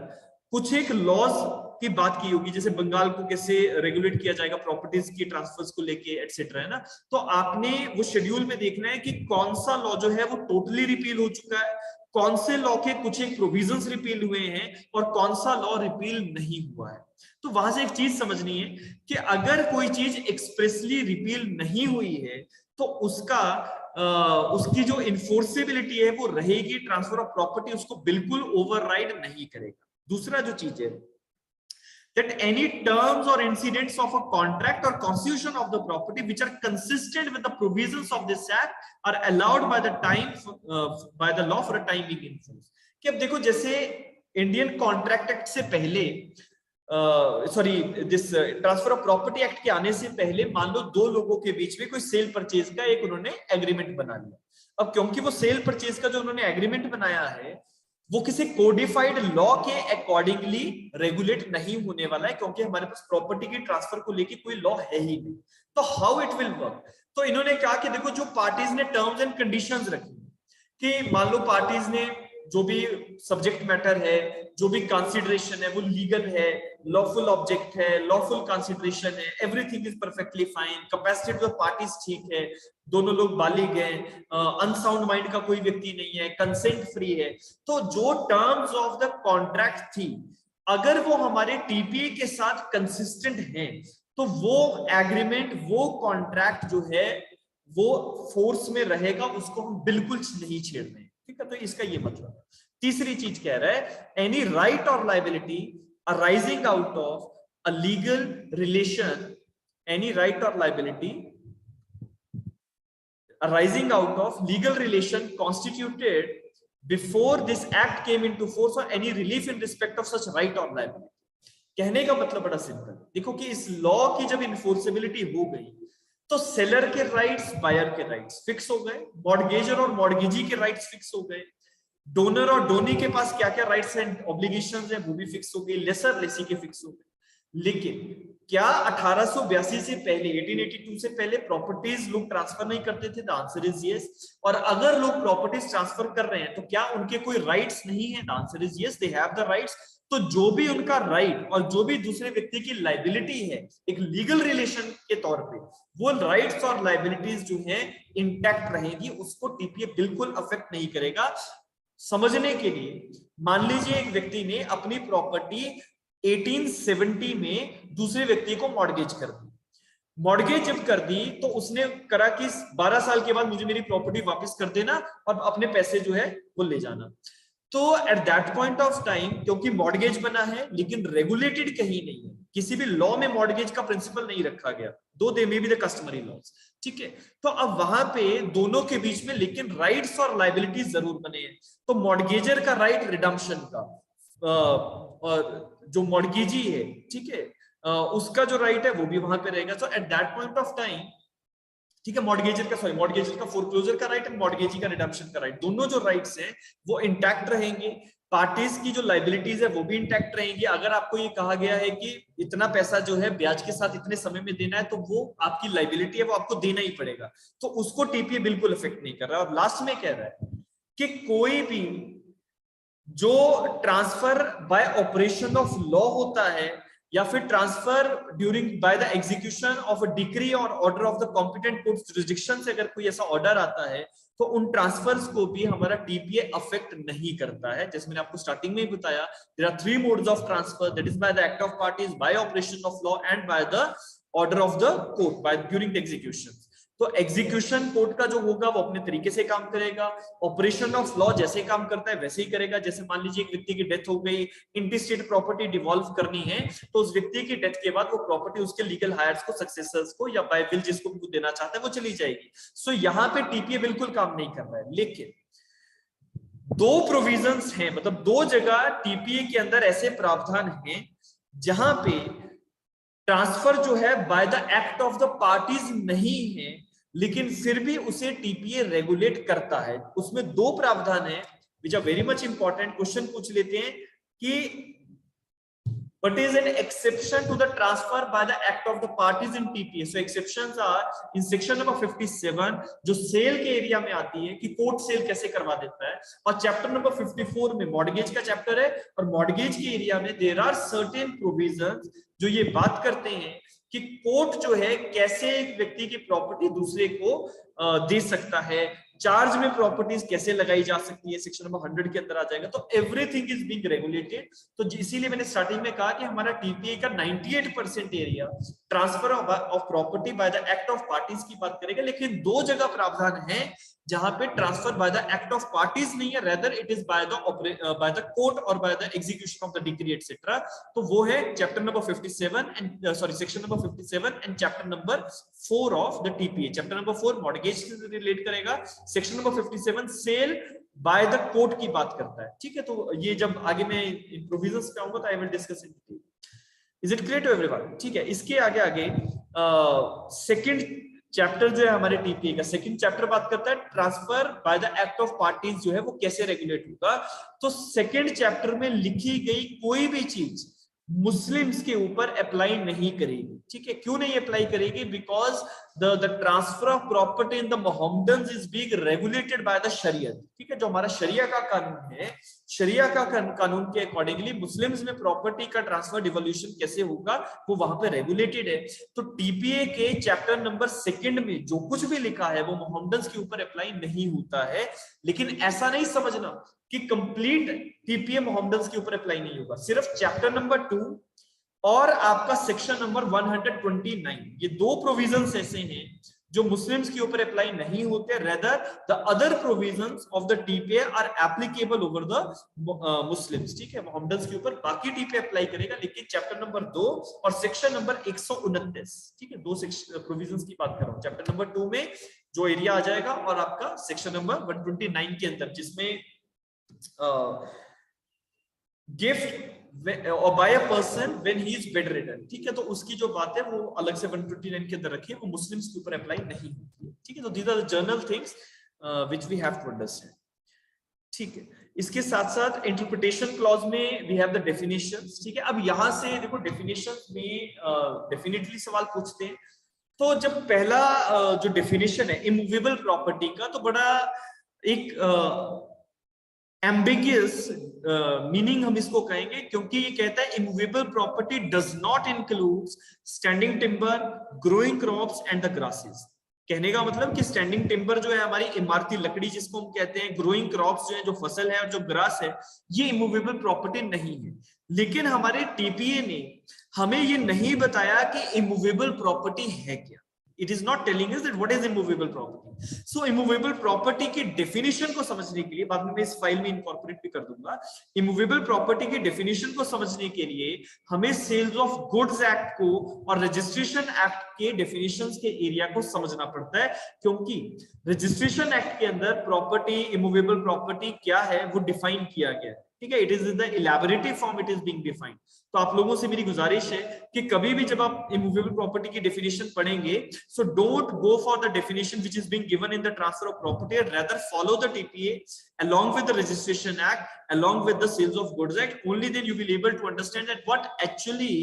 A: कुछ एक लॉज की बात की होगी, जैसे बंगाल को कैसे रेगुलेट किया जाएगा प्रॉपर्टीज की ट्रांसफर्स को लेके एटसेट्रा, है ना। तो आपने वो शेड्यूल में देखना है कि कौन सा लॉ जो है वो टोटली रिपील हो चुका है, कौन से लॉ के कुछ एक प्रोविजंस रिपील हुए हैं और कौन सा लॉ रिपील नहीं हुआ है। तो वहां से एक चीज समझनी है कि अगर कोई चीज एक्सप्रेसली रिपील नहीं हुई है तो उसकी जो इन्फोर्सेबिलिटी है वो रहेगी, ट्रांसफर ऑफ प्रॉपर्टी उसको बिल्कुल ओवरराइड नहीं करेगा। दूसरा जो चीज है that any terms or incidents of a contract or constitution of the property which are consistent with the provisions of this act are allowed by the law for a time being in force। कि अब देखो जैसे Indian contract act से पहले this transfer of property act के आने से पहले मान लो दो लोगों के बीच में कोई सेल परचेज का एक उन्होंने एग्रीमेंट बना लिया। अब क्योंकि वो सेल परचेज का जो उन्होंने एग्रीमेंट बनाया है वो किसी कोडिफाइड लॉ के अकॉर्डिंगली रेगुलेट नहीं होने वाला है, क्योंकि हमारे पास प्रॉपर्टी की ट्रांसफर को लेके कोई लॉ है ही नहीं। तो हाउ इट विल वर्क, तो इन्होंने कहा कि देखो जो पार्टीज ने टर्म्स एंड कंडीशंस रखी कि मान लो पार्टीज ने जो भी सब्जेक्ट मैटर है, जो भी कंसीडरेशन है वो लीगल है, लॉफुल ऑब्जेक्ट है, लॉफुल कंसीडरेशन है, everything is perfectly fine, capacity of the parties ठीक है, दोनों लोग बालिग हैं, अनसाउंड माइंड का कोई व्यक्ति नहीं है, कंसेंट फ्री है। तो जो टर्म्स ऑफ द कॉन्ट्रैक्ट थी अगर वो हमारे टीपीए के साथ कंसिस्टेंट हैं तो वो एग्रीमेंट, वो कॉन्ट्रैक्ट जो है वो फोर्स में रहेगा, उसको हम बिल्कुल नहीं छेड़ रहे हैं, ठीक है। तो इसका ये मतलब है। तीसरी चीज कह रहा है एनी राइट और liability arising out of a legal relation, any right और liability arising out of legal relation constituted before this act came into force or any relief in respect of such right or liability। कहने का मतलब बड़ा simple, देखो कि इस law की जब इन्फोर्सेबिलिटी हो गई तो सेलर के राइट्स, बायर के राइट्स फिक्स हो गए, मॉर्गेजर और मॉर्गेजी के राइट्स फिक्स हो गए, डोनर और डोनी के पास क्या क्या राइट्स एंड ऑब्लिगेशंस हैं वो भी फिक्स हो गई, लेसर लेसी के फिक्स हो गए। लेकिन क्या 1882 से पहले 1882 से पहले प्रॉपर्टीज लोग ट्रांसफर नहीं करते थे? The answer is yes. और अगर लोग प्रॉपर्टीज ट्रांसफर कर रहे हैं तो क्या उनके कोई राइट्स नहीं है? The answer is yes, they have the rights. तो जो भी उनका राइट और जो भी दूसरे व्यक्ति की लाइबिलिटी है एक लीगल रिलेशन के तौर पे, वो राइट्स और लाइबिलिटीज जो है इंटैक्ट रहेगी, उसको टीपीए बिल्कुल अफेक्ट नहीं करेगा। समझने के लिए, मान लीजिए एक व्यक्ति ने अपनी प्रॉपर्टी 1870 में दूसरे व्यक्ति को मॉर्गेज कर दी। मॉर्गेज जब कर दी तो उसने करा कि 12 साल के बाद मुझे मेरी प्रॉपर्टी वापस कर देना और अपने पैसे जो है वो ले जाना। तो at that point of time, क्योंकि मॉर्गेज बना है लेकिन रेगुलेटेड कहीं नहीं है, किसी भी लॉ में मॉर्गेज का प्रिंसिपल नहीं रखा गया, though they may be the customary laws, ठीक है। तो अब वहां पे दोनों के बीच में लेकिन राइट्स और लाइबिलिटीज जरूर बने हैं। तो मॉर्गेजर का राइट रिडम्पशन का, और जो मॉर्गेजी है, ठीक है, उसका जो राइट है वो भी वहां पे रहेगा। So at that point of time, ठीक है, मॉर्गेजर का फोरक्लोजर का राइट एंड मॉर्गेजी का रिडम्पशन का राइट, दोनों जो राइट्स हैं वो इंटैक्ट रहेंगे। पार्टीज की जो लाइबिलिटीज है वो भी इंटैक्ट रहेंगी। अगर आपको ये कहा गया है कि इतना पैसा जो है ब्याज के साथ इतने समय में देना है, तो वो आपकी लाइबिलिटी है, वो आपको देना ही पड़ेगा। तो उसको टीपीए बिल्कुल अफेक्ट नहीं कर रहा है। और लास्ट में कह रहा है कि कोई भी जो transfer by operation of law होता है या फिर transfer during by the execution of a decree और order of the competent court jurisdiction से अगर कोई ऐसा ऑर्डर आता है, तो उन ट्रांसफर्स को भी हमारा टीपीए अफेक्ट नहीं करता है। जैसे मैंने आपको स्टार्टिंग में ही बताया, there are 3 modes of transfer, that is by the act of parties, by operation of law and by the order of the court, by during the execution. तो एग्जीक्यूशन कोर्ट का जो होगा वो अपने तरीके से काम करेगा, ऑपरेशन ऑफ लॉ जैसे काम करता है वैसे ही करेगा। जैसे मान लीजिए एक व्यक्ति की डेथ हो गई, इंटीस्टेट प्रॉपर्टी डिवॉल्व करनी है, तो उस व्यक्ति की डेथ के बाद वो प्रॉपर्टी उसके लीगल हायर्स को, सक्सेसर्स को, या बाय विल जिसको भी देना चाहता है वो चली जाएगी। सो यहाँ पे टीपीए बिल्कुल काम नहीं कर रहा है। लेकिन 2 प्रोविजंस हैं, मतलब 2 जगह टीपीए के अंदर ऐसे प्रावधान हैं जहां पे ट्रांसफर जो है bye the act of the parties नहीं है, लेकिन फिर भी उसे टीपीए रेगुलेट करता है। उसमें 2 प्रावधान है which are very much important. Question पूछ लेते हैं कि what is an exception to the transfer by the act of the parties in TPA? So exceptions are in section number 57, जो सेल के एरिया में आती है कि कोर्ट सेल कैसे करवा देता है, और चैप्टर नंबर 54 में मॉर्गेज का चैप्टर है, और मॉर्गेज के एरिया में देयर आर सर्टेन प्रोविजंस जो ये बात करते हैं कि कोर्ट जो है कैसे एक व्यक्ति की प्रॉपर्टी दूसरे को दे सकता है, चार्ज में प्रॉपर्टीज कैसे लगाई जा सकती है, सेक्शन नंबर 100 के अंदर आ जाएगा। तो एवरीथिंग इज बीइंग रेगुलेटेड। तो इसीलिए मैंने स्टार्टिंग में कहा कि हमारा टीपीए का 98% area transfer of property by the act of parties की बात करेगा। लेकिन 2 जगह प्रावधान है जहां पे transfer by the act of parties नहीं है, rather it is by the court और by the execution of the decree etcetera. तो वो है chapter number 57 and section number 57 and chapter number 4 of the TPA. Chapter number 4 mortgage से relate करेगा, section number 57 sale by the court की बात करता है, ठीक है। तो ये जब आगे मैं इन प्रोविजंस पे आऊंगा तो I will discuss in detail. Is it clear to everyone? ठीक है, इसके आगे सेकंड चैप्टर जो है हमारे टीपीए का, सेकंड चैप्टर बात करता है transfer by the act of parties जो है वो कैसे रेगुलेट होगा। तो सेकंड चैप्टर में लिखी गई कोई भी चीज मुस्लिम्स के ऊपर अप्लाई नहीं करेगी, ठीक है। क्यों नहीं अप्लाई करेगी? Because the transfer of property in the Mohammedans is being regulated by the शरीयत, ठीक है। जो हमारा शरिया का कानून है, शरिया का कानून के अकॉर्डिंगली मुस्लिम्स में प्रॉपर्टी का ट्रांसफर डिवोल्यूशन कैसे होगा वो वहां पे रेगुलेटेड है। तो टीपीए के चैप्टर नंबर 2 में जो कुछ भी लिखा है वो मोहम्मदन्स के ऊपर अप्लाई नहीं होता है। लेकिन ऐसा नहीं समझना कि कंप्लीट टीपीए मोहम्मदन्स के ऊपर अप्लाई नहीं होगा, सिर्फ चैप्टर नंबर 2 और आपका सेक्शन नंबर 129, ये 2 प्रोविजंस ऐसे हैं जो मुस्लिम्स के ऊपर अप्लाई नहीं होते, rather the other provisions of the TPA are applicable over the Muslims, ठीक है। मोहम्मदन्स के ऊपर बाकी टीपीए अप्लाई करेगा, लेकिन चैप्टर नंबर 2 और सेक्शन नंबर 129, ठीक है, 2 सेक्शन प्रोविजंस की बात कर रहा हूं। चैप्टर नंबर 2 में जो एरिया आ जाएगा और आपका सेक्शन नंबर 129 के अंदर जिसमें गिफ्ट और by a person when he is bedridden, ठीक है। तो उसकी जो बात है वो अलग से 129 के अंदर रखी है, वो मुस्लिम्स के ऊपर अप्लाई नहीं होती है, ठीक है। तो these are the general things which we have to understand, ठीक है। इसके साथ साथ इंटरप्रिटेशन क्लॉज में वी हैव द डेफिनेशंस, ठीक है। अब यहां से देखो डेफिनेशंस में डेफिनेटली सवाल पूछते हैं। तो जब पहला जो डेफिनेशन है इमूवेबल प्रॉपर्टी का, तो बड़ा एक एम्बिगियस मीनिंग हम इसको कहेंगे, क्योंकि ये कहता है immovable property does not include standing timber, growing crops and the grasses. कहने का मतलब कि स्टैंडिंग टिम्बर जो है हमारी इमारती लकड़ी जिसको हम कहते हैं, ग्रोइंग क्रॉप्स जो है जो फसल है और जो ग्रास है, ये इमूवेबल प्रॉपर्टी नहीं है। लेकिन हमारे टीपीए ने हमें ये नहीं बताया कि इमूवेबल प्रॉपर्टी है क्या। It is not telling us that what is immovable property. So immovable property की definition को समझने के लिए, बाद में मैं इस फाइल में incorporate भी कर दूंगा, immovable property की definition को समझने के लिए हमें Sales of Goods Act को और Registration Act के definitions के एरिया को समझना पड़ता है, क्योंकि Registration Act के अंदर property, immovable property क्या है वो define किया गया है, ठीक है। It is in the elaborative form it is being defined. तो आप लोगों से मेरी गुजारिश है कि कभी भी जब आप इमूवेबल प्रॉपर्टी की डेफिनेशन पढ़ेंगे, so don't go for the definition which is being given in the transfer of property, rather follow the TPA along with the Registration Act, along with the Sales of Goods Act. Only then you will be able to understand that what actually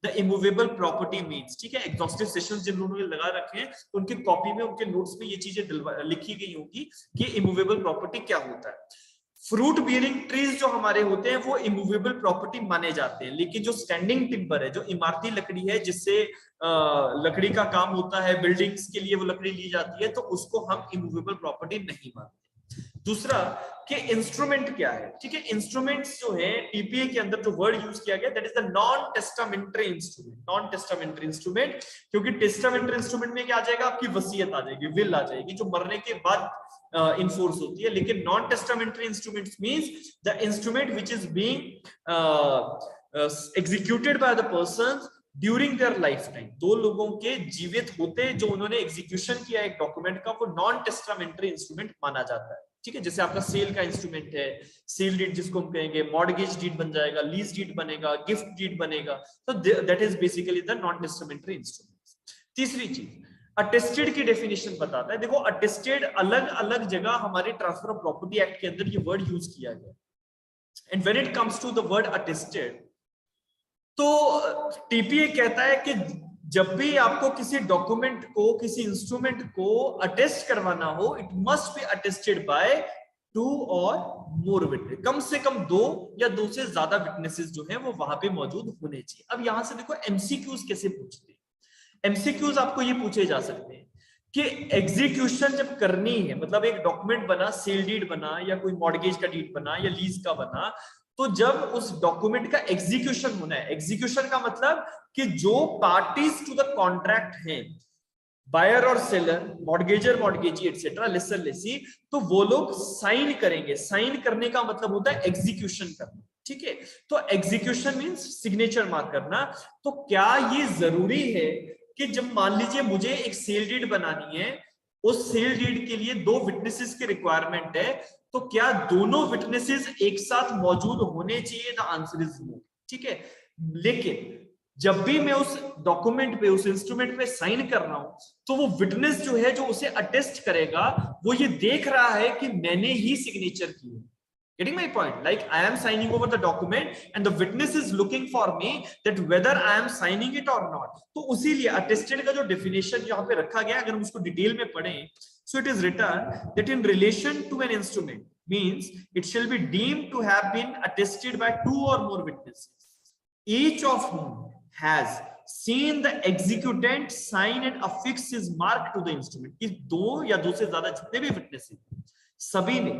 A: the immovable property means, ठीक है। Exhaustive sessions जिन लोगों ने लगा रखे हैं उनके copy में, उनके नोट्स में ये चीजें लिखी गई होंगी कि इमूवेबल प्रॉपर्टी क्या होता है। फ्रूट बियरिंग ट्रीज जो हमारे होते हैं वो इमूवेबल प्रॉपर्टी माने जाते हैं, लेकिन जो स्टैंडिंग टिम्बर है, जो इमारती लकड़ी है जिससे लकड़ी का काम होता है, बिल्डिंग्स के लिए वो लकड़ी ली जाती है, तो उसको हम इमूवेबल प्रॉपर्टी नहीं मानते। दूसरा कि इंस्ट्रूमेंट क्या है, ठीक है। इंस्ट्रूमेंट्स जो है टीपीए के अंदर जो वर्ड यूज किया गया, that is the non testamentary instrument. Non testamentary instrument, क्योंकि टेस्टामेंट्री इंस्ट्रूमेंट में क्या आ जाएगा, आपकी वसीयत आ जाएगी, विल आ जाएगी, जो मरने के बाद इनफोर्स होती है। लेकिन non testamentary instruments means the instrument which is being executed by the persons during their life time. दो लोगों के जीवित होते जो उन्होंने एग्जीक्यूशन किया एक डॉक्यूमेंट का, वो नॉन टेस्टामेंट्री इंस्ट्रूमेंट माना जाता है, ठीक है। जैसे आपका सेल का इंस्ट्रूमेंट है, सेल डीड जिसको हम कहेंगे, मॉर्गेज डीड बन जाएगा, लीज डीड बनेगा, गिफ्ट डीड बनेगा, तो that is basically the non testamentary instruments. तीसरी चीज अटेस्टेड की डेफिनेशन बताता है। देखो अटेस्टेड अलग अलग जगह हमारे ट्रांसफर ऑफ प्रॉपर्टी एक्ट के अंदर ये वर्ड यूज किया गया, and when it comes to the word attested, तो टीपीए कहता है कि जब भी आपको किसी डॉक्यूमेंट को, किसी इंस्ट्रूमेंट को अटेस्ट करवाना हो, it must be attested bye 2 और मोर विटनेस। कम से कम 2 या 2 से ज्यादा विटनेसेस जो है वो वहां पे मौजूद होने चाहिए। अब यहां से देखो एमसीक्यूज कैसे पूछते हैं। एमसीक्यूज आपको ये पूछे जा सकते हैं कि एग्जीक्यूशन जब करनी है, मतलब एक डॉक्यूमेंट बना, सेल डीड बना या कोई मॉर्गेज का डीड बना या लीज का बना, तो जब उस डॉक्यूमेंट का एग्जीक्यूशन होना है, एग्जीक्यूशन का मतलब कि जो पार्टीज टू द कॉन्ट्रैक्ट हैं, बायर और seller, mortgagor mortgagee etcetera, lessor lessee, तो वो लोग साइन करेंगे। साइन करने का मतलब होता है एग्जीक्यूशन करना, ठीक है। तो एग्जीक्यूशन मींस सिग्नेचर मार्क करना। तो क्या ये जरूरी है कि जब मान लीजिए मुझे एक सेल डीड बनानी है, उस सेल डीड के लिए 2 विटनेसेस की रिक्वायरमेंट है, तो क्या दोनों विटनेसेस एक साथ मौजूद होने चाहिए? द आंसर इज नो, ठीक है। लेकिन जब भी मैं उस डॉक्यूमेंट पे, उस इंस्ट्रूमेंट पे साइन कर रहा हूं, तो वो विटनेस जो है, जो उसे अटेस्ट करेगा, वो ये देख रहा है कि मैंने ही सिग्नेचर की है। Getting my point? Like I am signing over the document and the witness is looking for me that whether I am signing it or not. तो उसीलिए attested का जो definition यहाँ पे रखा गया, अगर हम उसको डिटेल में पढ़ें, so it is written that in relation to an instrument means it shall be deemed to have been attested by 2 or more witnesses, each of whom has seen the executant sign and affix his mark to the instrument. इस 2 या 2 से ज्यादा जितने भी witness हैं, सभी ने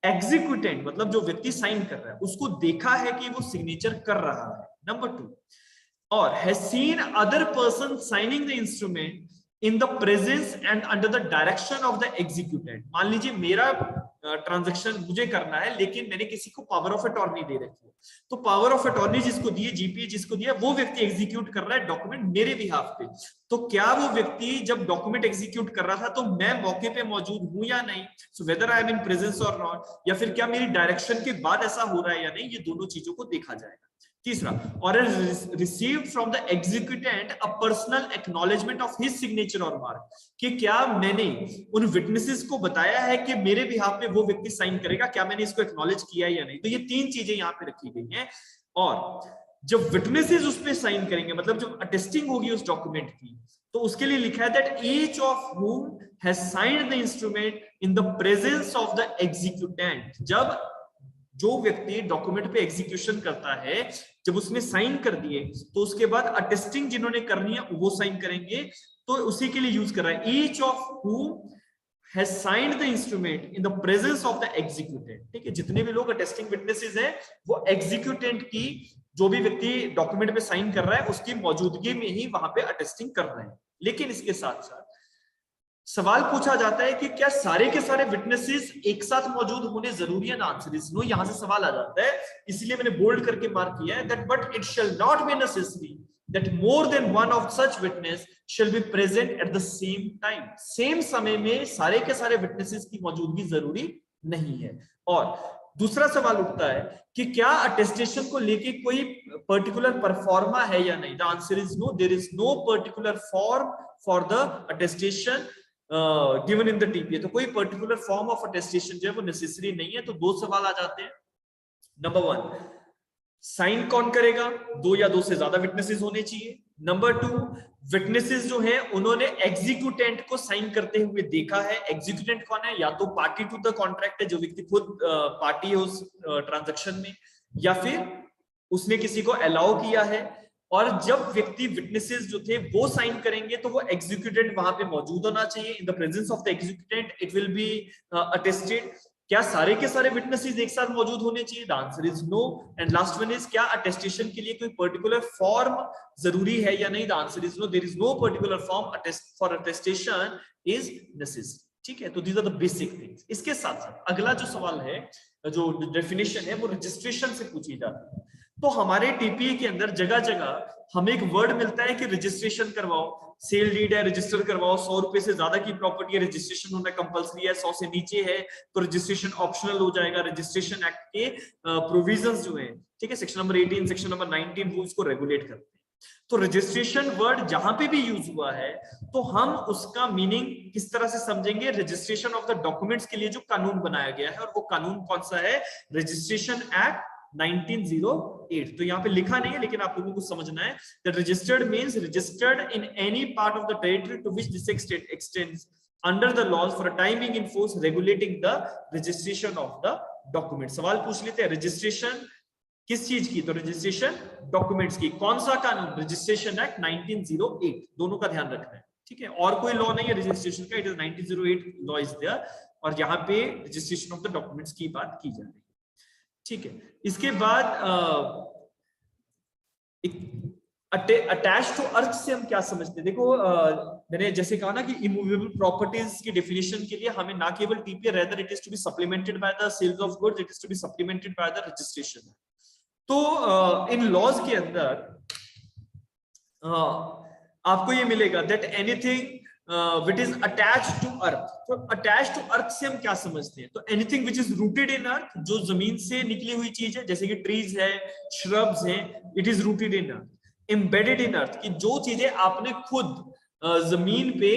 A: executant मतलब जो व्यक्ति साइन कर रहा है उसको देखा है कि वो सिग्नेचर कर रहा है। नंबर 2, और has seen other person signing the instrument in the presence and under the direction of the executant. मान लीजिए मेरा ट्रांजैक्शन मुझे करना है, लेकिन मैंने किसी को पावर ऑफ अटॉर्नी दे रखी है, तो पावर ऑफ अटॉर्नी जिसको दी है, जीपीए जिसको दिया, वो व्यक्ति एग्जीक्यूट कर रहा है डॉक्यूमेंट मेरे बिहाफ पे। तो क्या वो व्यक्ति जब डॉक्यूमेंट एग्जीक्यूट कर रहा था तो मैं मौके पे मौजूद हूं या नहीं? So whether I am in presence और नॉट, या फिर क्या मेरी डायरेक्शन के बाद ऐसा हो रहा है या नहीं, ये दोनों चीजों को देखा जाएगा। तीसरा, और received from the executant a personal acknowledgement of his signature और मार्क, कि क्या मैंने उन विटनेसेस को बताया है कि मेरे बिहाफ पे वो व्यक्ति साइन करेगा, क्या मैंने इसको एक्नॉलेज किया या नहीं। तो ये तीन चीजें यहाँ पे रखी गई हैं। और जब विटनेसेस उस पे साइन करेंगे, मतलब जब अटेस्टिंग होगी उस डॉक्यूमेंट की, तो उसके लिए लिखा है that each of whom has signed the instrument in the presence of the executant। जब जो व्यक्ति डॉक्यूमेंट पे एग्जीक्यूशन करता है, जब उसने साइन कर दिए, तो उसके बाद अटेस्टिंग जिन्होंने करनी है वो साइन करेंगे। तो उसी के लिए यूज कर रहा है, each of whom has signed the instrument in the presence of the executant। ठीक है, जितने भी लोग अटेस्टिंग विटनेसेस हैं, वो एग्जीक्यूटेंट की, जो भी व्यक्ति डॉक्यूमेंट पे साइन कर रहा है उसकी मौजूदगी में ही वहां पे अटेस्टिंग कर रहे हैं। लेकिन इसके साथ साथ सवाल पूछा जाता है कि क्या सारे के सारे विटनेसेस एक साथ मौजूद होने जरूरी है? ना, आंसर इज नो। यहां से सवाल आ जाता है, इसलिए मैंने बोल्ड करके मार्क किया है that but it shall not be necessary that more than one of such witness shall be present at the same time। Same समय में सारे के सारे विटनेसेस की मौजूदगी जरूरी नहीं है। और दूसरा सवाल उठता है कि क्या अटेस्टेशन को लेके कोई पर्टिकुलर परफॉर्मा है या नहीं? The answer is no, there is no particular form for the attestation given in the TPA. तो कोई पर्टिकुलर फॉर्म ऑफ अटेस्टेशन जो है वो नेसेसरी नहीं है। तो दो सवाल आ जाते हैं। नंबर वन, साइन कौन करेगा? दो या दो से ज्यादा विटनेसेस होने चाहिए। नंबर टू, विटनेसेस जो है उन्होंने एग्जीक्यूटेंट को साइन करते हुए देखा है। एग्जीक्यूटेंट कौन है? या तो पार्टी टू द कॉन्ट्रैक्ट है, जो व्यक्ति खुद पार्टी है उस ट्रांजैक्शन में, या फिर उसने किसी को अलाउ किया है। और जब व्यक्ति विटनेसेस जो थे वो साइन करेंगे, तो वो एग्जीक्यूटेंट वहां पे मौजूद होना चाहिए। In the presence of the executant it will be attested. क्या सारे के सारे विटनेसेस एक साथ मौजूद होने चाहिए? The answer is no. And last one is, क्या अटेस्टेशन के लिए कोई पर्टिकुलर फॉर्म जरूरी है या नहीं? The answer is no, there is no particular form for attestation is necessary. ठीक है, तो these are the basic things. इसके साथ साथ अगला जो सवाल है, जो डेफिनेशन है, वो रजिस्ट्रेशन से पूछी जाती है। तो हमारे टीपीए के अंदर जगह जगह हमें एक वर्ड मिलता है कि रजिस्ट्रेशन करवाओ। सेल डीड है, रजिस्टर करवाओ। 100 रुपए से ज्यादा की प्रॉपर्टी है, रजिस्ट्रेशन होना कंपलसरी है। 100 से नीचे है तो रजिस्ट्रेशन ऑप्शनल हो जाएगा। रजिस्ट्रेशन एक्ट के प्रोविजंस जो है, ठीक है, सेक्शन नंबर 18, सेक्शन नंबर 19 वो इसको रेगुलेट करते हैं। तो रजिस्ट्रेशन वर्ड जहां पे भी यूज हुआ है, तो हम उसका मीनिंग किस तरह से समझेंगे? रजिस्ट्रेशन ऑफ द डॉक्यूमेंट्स के लिए जो कानून बनाया गया है, और वो कानून कौन सा है? Registration act 1908। तो यहाँ पे लिखा नहीं है, लेकिन आप लोगों को समझना है that registered means registered in any part of the territory to which this state extends under the laws for a time being in force regulating the registration of the document। सवाल पूछ लेते हैं, रजिस्ट्रेशन किस चीज की? तो registration documents की। कौन सा कानून? Registration act 1908। दोनों का ध्यान रखना है, ठीक है। और कोई लॉ नहीं है रजिस्ट्रेशन का, it is 1908 law is there. और यहाँ पे रजिस्ट्रेशन ऑफ द डॉक्यूमेंट्स की बात की जा रही है, ठीक है। इसके बाद अटैच टू अर्थ से हम क्या समझते हैं? देखो, मैंने जैसे कहा ना कि इमूवेबल प्रॉपर्टीज की डेफिनेशन के लिए हमें ना केवल TPA, rather it is to be supplemented by the sales of goods, it is to be supplemented by the registration. तो इन लॉज के अंदर आपको ये मिलेगा that anything which is attached to earth। तो attached to earth से हम क्या समझते हैं? तो anything which is rooted in earth, जो जमीन से निकली हुई चीज है, जैसे कि ट्रीज है, shrubs है, it is rooted in earth। embedded in earth, कि जो चीजें आपने खुद जमीन पे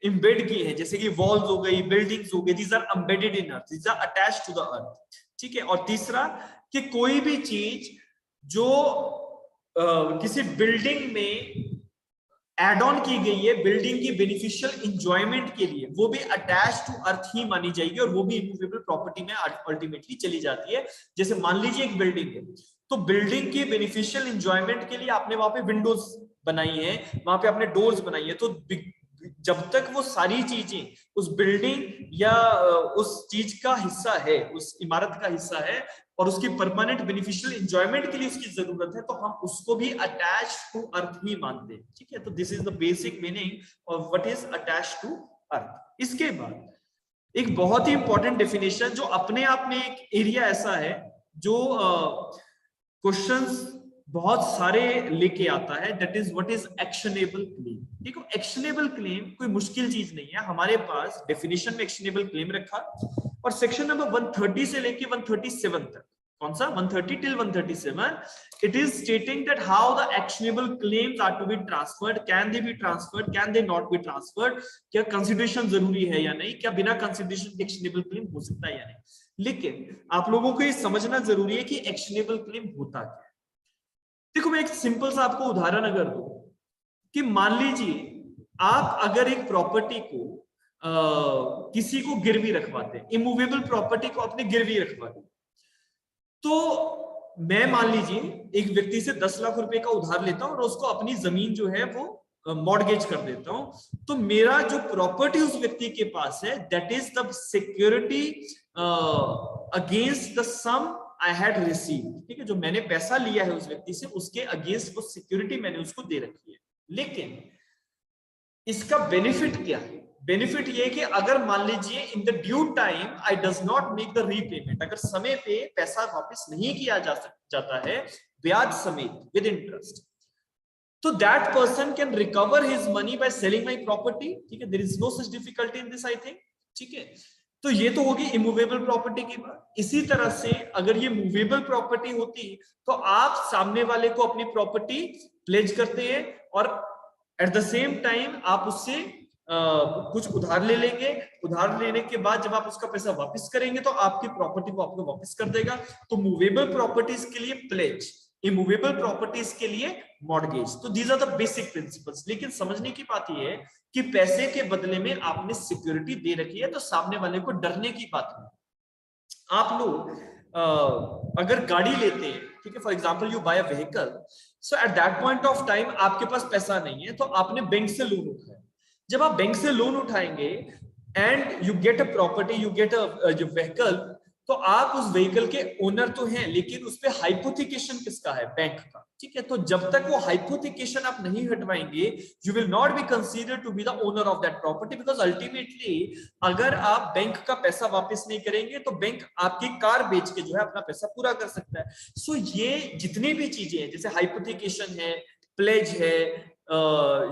A: एम्बेड की है, जैसे कि वॉल्स हो गई, बिल्डिंग्स हो गई, these are embedded in earth, these are attached to the earth। ठीक है। और तीसरा कि कोई भी चीज जो किसी बिल्डिंग में एड ऑन की गई है बिल्डिंग की बेनिफिशियल एंजॉयमेंट के लिए, वो भी अटैच टू अर्थ ही मानी जाएगी, और वो भी इमूवेबल प्रॉपर्टी में अल्टीमेटली चली जाती है। जैसे मान लीजिए एक बिल्डिंग है, तो बिल्डिंग की बेनिफिशियल एंजॉयमेंट के लिए आपने वहां पे विंडोज बनाई है, वहां पे आपने डोर्स बनाई है, तो जब तक वो सारी चीजें उस बिल्डिंग या उस चीज का हिस्सा है, उस इमारत का हिस्सा है, और उसकी परमानेंट बेनिफिशियल एंजॉयमेंट के लिए उसकी जरूरत है, तो हम उसको भी अटैच टू अर्थ ही मानते हैं, ठीक है। तो this is the basic meaning of what is attach to earth. इसके बाद एक बहुत ही इंपॉर्टेंट डेफिनेशन, जो अपने आप में एक एरिया ऐसा है जो क्वेश्चंस बहुत सारे लेके आता है, that is what is actionable claim. देखो, एक्शनेबल क्लेम कोई मुश्किल चीज नहीं है, हमारे पास डेफिनेशन में एक्शनेबल क्लेम रखा, और सेक्शन नंबर 130 से लेके 137 तक कौन सा 130 till 137 it is stating that how the actionable claims are to be transferred, can they be transferred, can they not be transferred, क्या कंसिडरेशन जरूरी है या नहीं, क्या बिना कंसिडरेशन एक्शनेबल क्लेम हो सकता है या नहीं। लेकिन आप लोगों को ये समझना जरूरी है कि एक्शनेबल क्लेम होता क्या है। देखो मैं एक सिंपल सा आपको उदाहरण अगर दूं कि मान लीजिए आप अगर एक प्रॉपर्टी को किसी को गिरवी रखवाते हैं, इमूवेबल प्रॉपर्टी को अपने गिरवी रखवाते, तो मैं मान लीजिए एक व्यक्ति से 10 लाख रुपए का उधार लेता हूं और उसको अपनी जमीन जो है वो मॉर्गेज कर देता हूं, तो मेरा जो प्रॉपर्टी उस व्यक्ति के पास है that is the security against the sum I had receive, ठीक है, जो मैंने पैसा लिया है उस व्यक्ति से उसके अगेंस्ट वो सिक्योरिटी मैंने उसको दे रखी है। लेकिन इसका बेनिफिट क्या है? बेनिफिट ये कि अगर मान लीजिए in the due time I does not make the repayment, अगर समय पे पैसा वापस नहीं किया जाता है ब्याज समेत विद इंटरेस्ट, तो that person can recover his money by selling my property, ठीक है, there is no such difficulty in this I think, ठीक है। तो ये तो होगी इमूवेबल प्रॉपर्टी की बात। इसी तरह से अगर ये मूवेबल प्रॉपर्टी होती तो आप सामने वाले को अपनी प्रॉपर्टी प्लेज करते हैं और एट द सेम टाइम आप उससे कुछ उधार ले लेंगे, उधार लेने के बाद जब आप उसका पैसा वापस करेंगे तो आपकी प्रॉपर्टी को आपको वापस कर देगा। तो मूवेबल प्रॉपर्टीज के लिए प्लेज, इमूवेबल प्रॉपर्टीज के लिए मॉर्गेज। तो these are the basic principles. लेकिन समझने की बात यह है कि पैसे के बदले में आपने सिक्योरिटी दे रखी है, तो सामने वाले को डरने की बात नहीं। आप लोग अगर गाड़ी लेते हैं, ठीक है, for example you buy a vehicle, so at that point of time आपके पास पैसा नहीं है तो आपने बैंक से लोन उठाया। जब आप बैंक से लोन उठाएंगे and you get a property, you get a जो व्हीकल, तो आप उस व्हीकल के ओनर तो हैं, लेकिन उस पे हाइपोथिकेशन किसका है? बैंक का, ठीक है। तो जब तक वो हाइपोथिकेशन आप नहीं हटवाएंगे you will not be considered to be the owner of that property, because ultimately अगर आप बैंक का पैसा वापस नहीं करेंगे तो बैंक आपकी कार बेच के जो है अपना पैसा पूरा कर सकता है। सो ये जितनी भी चीजें हैं जैसे हाइपोथिकेशन है, प्लेज है,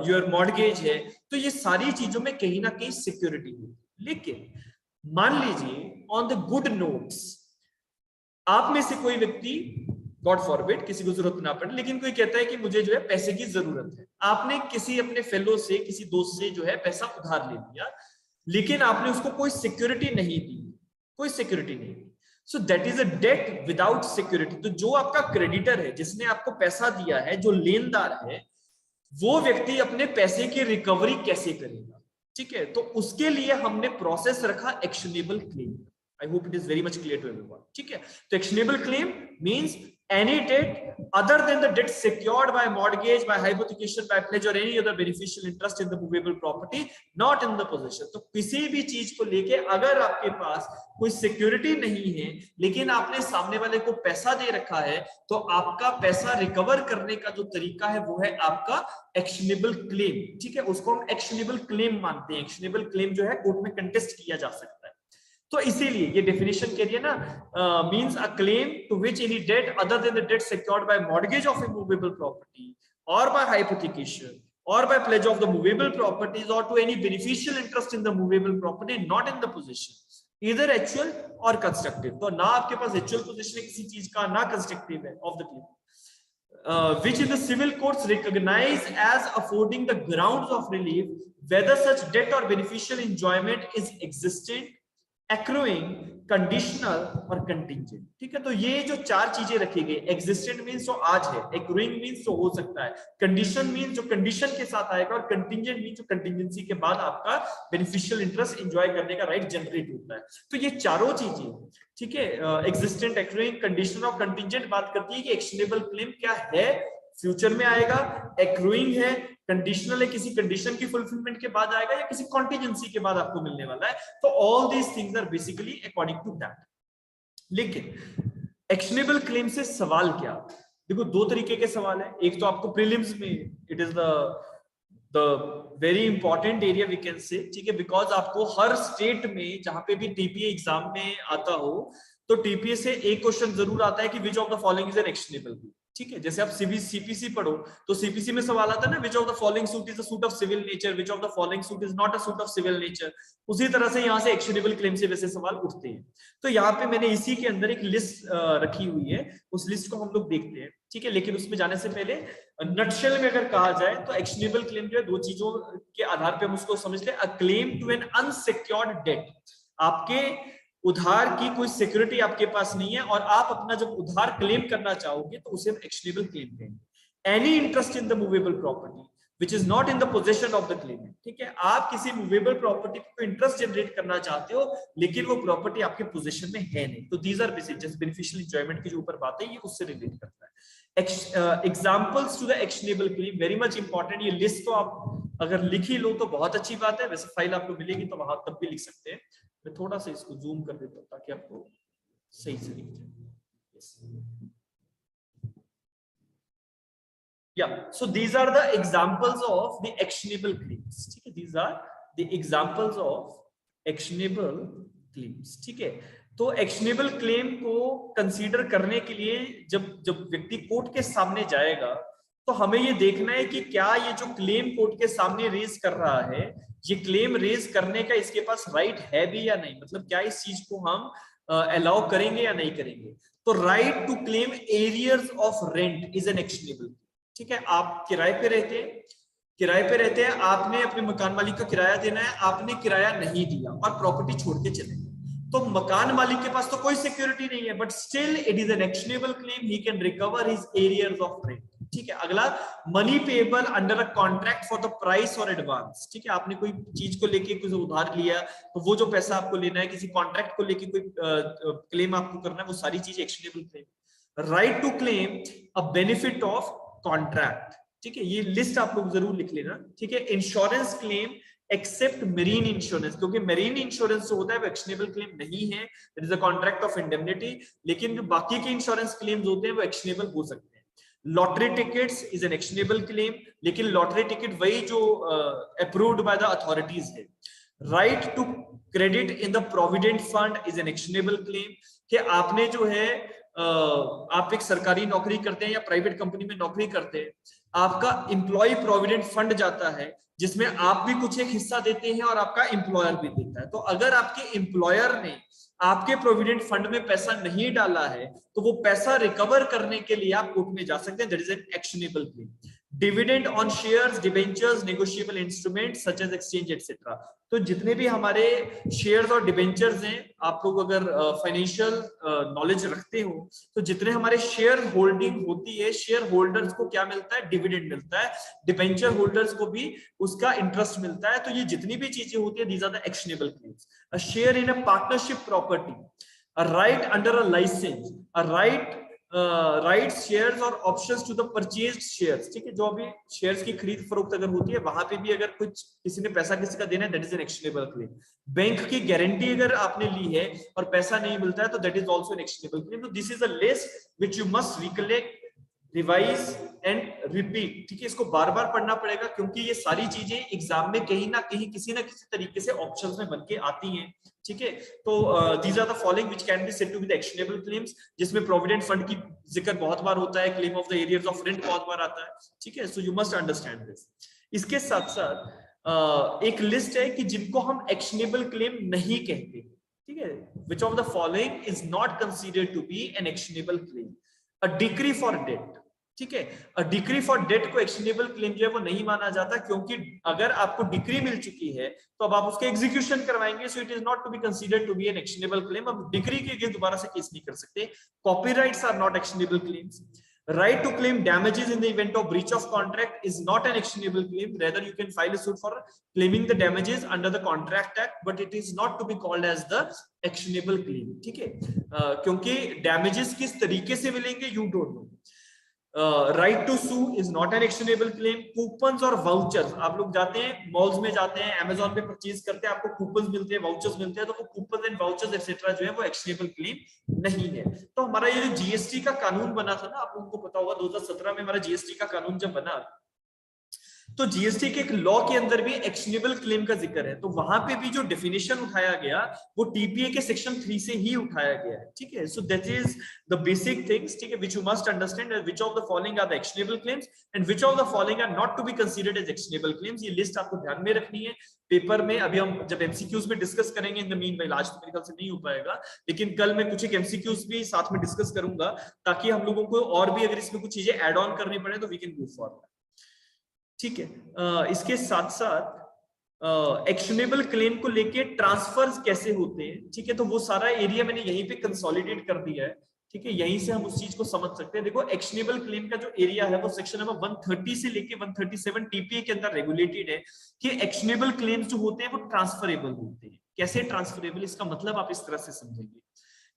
A: योर मॉर्गेज है, तो ये सारी चीजों में कहीं ना कहीं सिक्योरिटी है। लेकिन मान लीजिए ऑन द गुड नोट्स आप में से कोई व्यक्ति, गॉड फॉरबिड, किसी को जरूरत ना पड़े, लेकिन कोई कहता है कि मुझे जो है पैसे की जरूरत है, आपने किसी अपने फेलो से, किसी दोस्त से जो है पैसा उधार ले लिया, लेकिन आपने उसको कोई सिक्योरिटी नहीं दी, कोई सिक्योरिटी नहीं दी, so that is a debt without security. तो जो आपका क्रेडिटर है, जिसने आपको पैसा दिया है, जो लेनदार है, वो व्यक्ति अपने पैसे की रिकवरी कैसे करेगा? ठीक है, तो उसके लिए हमने प्रोसेस रखा actionable claim. I hope it is very much clear to everyone. ठीक है, तो actionable claim means any debt other than the debt secured by mortgage, by hypothecation, by pledge or any other beneficial interest in the movable property not in the possession। तो किसी भी चीज को लेके अगर आपके पास कोई सिक्योरिटी नहीं है लेकिन आपने सामने वाले को पैसा दे रखा है, तो आपका पैसा रिकवर करने का जो तरीका है वो है आपका एक्शनेबल क्लेम। ठीक है, उसको हम एक्शनेबल क्लेम मानते हैं। एक्शनेबल क्लेम जो है कोर्ट में कंटेस्ट किया जा सकता है। तो इसीलिए ये डेफिनेशन कह रही है ना, means a claim to which any debt other than the debt secured by mortgage of a movable property और by hypothecation or by pledge of the movable properties or to any beneficial interest in the movable property not in the possession, either actual or constructive। तो ना आपके पास actual possession है किसी चीज का, ना constructive है of the claim, which in the civil courts recognize as affording the grounds of relief whether such debt or beneficial enjoyment is existent, accruing, conditional और contingent। ठीक है, तो ये जो चार चीजें रखी गई, existent मींस जो आज है, accruing मींस जो हो सकता है, condition मींस जो कंडीशन के साथ आएगा, और contingent मींस जो कंटिजेंसी के बाद आपका बेनिफिशियल इंटरेस्ट एंजॉय करने का राइट जनरेट होता है। तो ये चारों चीजें, ठीक है, existent, accruing, conditional और contingent बात करती है कि एक्शनेबल क्लेम क्या है, फ्यूचर में आएगा, एक्रूइंग है, कंडीशनल है, किसी कंडीशन की फुलफिलमेंट के बाद आएगा या किसी कॉन्टिजेंसी के बाद आपको मिलने वाला है। तो all these things are basically according to that. लेकिन एक्शनेबल क्लेम से सवाल क्या? देखो दो तरीके के सवाल है। एक तो आपको प्रीलिम्स में, it is the very important area we can say, ठीक है, बिकॉज आपको हर स्टेट में जहां पे भी टीपीए एग्जाम में आता हो तो टीपीएस से एक क्वेश्चन जरूर आता है कि विच of the following is an actionable claim. ठीक है, जैसे आप सीपीसी पढ़ो तो सीपीसी में सवाल आता है ना, which of the following suit is a suit of civil nature, which of the following suit is not a suit of civil nature. उसी तरह से यहाँ से एक्शनेबल क्लेम से वैसे सवाल उठते हैं। तो यहाँ पे मैंने इसी के अंदर एक लिस्ट रखी हुई है, उस लिस्ट को हम लोग देखते हैं। ठीक है, लेकिन उसमें जाने से पहले नटशेल में अगर कहा जाए तो एक्शनेबल क्लेम जो है दो चीजों के आधार पर हम उसको समझ ले। A claim to an unsecured debt, आपके उधार की कोई सिक्योरिटी आपके पास नहीं है और आप अपना जब उधार क्लेम करना चाहोगे तो उसे हम एक्शनेबल क्लेम कहेंगे। Any interest in the movable property which is not in the possession of the Clement. ठीक है, आप किसी मूवेबल प्रॉपर्टी पे इंटरेस्ट जनरेट करना चाहते हो लेकिन वो प्रॉपर्टी आपके पोजेशन में है नहीं, तो दीज आर बेनिफिशियल एंजॉयमेंट की जो ऊपर बात है ये उससे रिलेट करता है। Examples to the actionable claim very much important. ये लिस्ट तो आप अगर लिख ही लो तो बहुत अच्छी बात है, वैसे फाइल आपको मिलेगी तो वहां तब भी लिख सकते हैं। मैं थोड़ा सा इसको जूम कर देता हूं ताकि आपको सही से दिख जाए। Yeah, so these are the examples of the actionable claims. ठीक है, these are the examples of actionable claims. ठीक है, तो एक्शनेबल क्लेम को कंसीडर करने के लिए जब व्यक्ति कोर्ट के सामने जाएगा तो हमें ये देखना है कि क्या ये जो क्लेम कोर्ट के सामने रेज कर रहा है, ये क्लेम रेज करने का इसके पास राइट है भी या नहीं, मतलब क्या इस चीज को हम अलाउ करेंगे या नहीं करेंगे। तो right to claim arrears of rent is an actionable. ठीक है, आप किराए पे रहते हैं, आपने अपने मकान मालिक का किराया देना है, आपने किराया नहीं दिया और प्रॉपर्टी छोड़ के चले गए, तो मकान मालिक के पास तो कोई सिक्योरिटी नहीं है, but still it is an actionable claim, he can recover his arrears of rent. ठीक है, अगला money payable under a contract for the price और एडवांस। ठीक है, आपने कोई चीज को लेके कुछ उधार लिया तो वो जो पैसा आपको लेना है, किसी कॉन्ट्रैक्ट को लेके कोई क्लेम आपको करना है, वो सारी चीज actionable claim. Right to claim a benefit of contract. ठीक है, ये लिस्ट आप लोग जरूर लिख लेना। ठीक है, insurance claim except marine insurance, क्योंकि मेरीन इंश्योरेंस जो होता है वो एक्शनेबल क्लेम नहीं है, it is a contract of indemnity, लेकिन जो बाकी के इंश्योरेंस क्लेम्स होते हैं वो एक्शनेबल हो सकते हैं। Lottery tickets is an actionable claim, लेकिन लॉटरी टिकट वही जो अप्रूव्ड बाय द अथॉरिटीज है। Right to credit in the provident fund is an actionable claim, कि आपने जो है आप एक सरकारी नौकरी करते हैं या प्राइवेट कंपनी में नौकरी करते हैं, आपका एम्प्लॉय प्रोविडेंट फंड जाता है जिसमें आप भी कुछ एक हिस्सा देते हैं और आपका एम्प्लॉयर भी देता है, तो अगर आपके एम्प्लॉयर ने आपके प्रोविडेंट फंड में पैसा नहीं डाला है तो वो पैसा रिकवर करने के लिए आप कोर्ट में जा सकते हैं, that is an actionable claim. Dividend on shares, debentures, negotiable instrument such as exchange etcetera, तो जितने भी हमारे शेयर्स और डिबेंचर्स हैं, आप लोग अगर फाइनेंशियल नॉलेज रखते हो तो जितने हमारे शेयर होल्डिंग होती है, शेयर होल्डर्स को क्या मिलता है, डिविडेंड मिलता है, डिबेंचर होल्डर्स को भी उसका इंटरेस्ट मिलता है, तो ये जितनी भी चीजें होती है, these are the actionable claims. A share in a partnership property, a right under a licence, a right rights, shares और options to the purchased shares. ठीक है, जो अभी शेयर्स की खरीद फरोख्त अगर होती है वहां पे भी अगर कुछ किसी ने पैसा किसी का देना है, that is an actionable claim. Bank की गारंटी अगर आपने ली है और पैसा नहीं मिलता है तो that is also an actionable claim. तो this is a list which you must recollect, revise and repeat. ठीक है, इसको बार बार पढ़ना पड़ेगा क्योंकि ये सारी चीजें एग्जाम में कहीं ना कहीं किसी ना किसी तरीके से ऑप्शंस में बन के आती हैं। ठीक है, तो these are the following which can be said to be the actionable claims, जिसमें प्रोविडेंट फंड की जिक्र बहुत बार होता है, claim of the arrears of rent बहुत बार आता है। ठीक है, so you must understand this. इसके साथ साथ एक लिस्ट है कि जिनको हम एक्शनेबल क्लेम नहीं कहते। ठीक है, which of the following is not considered to be an actionable claim. A decree for debt, ठीक है, अ डिक्री फॉर डेट को एक्शनेबल क्लेम जो है वो नहीं माना जाता, क्योंकि अगर आपको डिक्री मिल चुकी है तो अब आप उसके एग्जीक्यूशन करवाएंगे, so it is not to be considered to be an actionable claim. अब डिक्री के लिए दोबारा से केस नहीं कर सकते। Copyrights are not actionable claims. Right to claim damages in the event of breach of contract is not an actionable claim. Rather, you can file a suit for claiming the damages under the Contract Act, but it is not to be called as the actionable claim. ठीक है, क्योंकि damages किस तरीके से मिलेंगे you don't know. Right to sue is not an actionable claim. Coupons और vouchers, आप लोग जाते हैं मॉल्स में, जाते हैं अमेजोन पे परचेज करते हैं, आपको कूपन्स मिलते हैं, वाउचर्स मिलते हैं, तो वो कूपन्स एंड वाउचर्स एक्सेट्रा जो है वो एक्शनेबल क्लेम नहीं है। तो हमारा ये जो जीएसटी का कानून बना था ना, आप लोगों को पता होगा 2017 में हमारा जीएसटी का कानून जब बना तो जीएसटी के एक लॉ के अंदर भी एक्शनेबल क्लेम का जिक्र है, तो वहां पे भी जो डेफिनेशन उठाया गया वो टीपीए के सेक्शन 3 से ही उठाया गया है, ठीक है। So that is the basic things, ठीक है, which you must understand, which of the following are the actionable claims and which of the following are not to be considered as actionable claims. ये list आपको ध्यान में रखनी है paper में। अभी हम जब एमसीक्यूज में डिस्कस करेंगे, इन द मीनवाइल, आज तो मेरे ख्याल से नहीं हो पाएगा, लेकिन कल मैं कुछ एक एमसीक्यूज भी साथ में डिस्कस करूंगा, ताकि हम लोगों को और भी अगर इसमें कुछ चीजें ऐड ऑन करनी पड़े तो वी कैन मूव फॉरवर्ड, ठीक है। इसके साथ साथ एक्शनेबल क्लेम को लेके ट्रांसफर्स कैसे होते हैं, ठीक है, तो वो सारा एरिया मैंने यहीं पे कंसोलिडेट कर दिया है, ठीक है। यहीं से हम उस चीज को समझ सकते हैं। देखो, एक्शनेबल क्लेम का जो एरिया है वो सेक्शन नंबर 130 से लेके 137 टीपीए के अंदर रेगुलेटेड है कि एक्शनेबल क्लेम्स जो होते हैं वो ट्रांसफरेबल होते हैं। कैसे ट्रांसफरेबल, इसका मतलब आप इस तरह से समझेंगे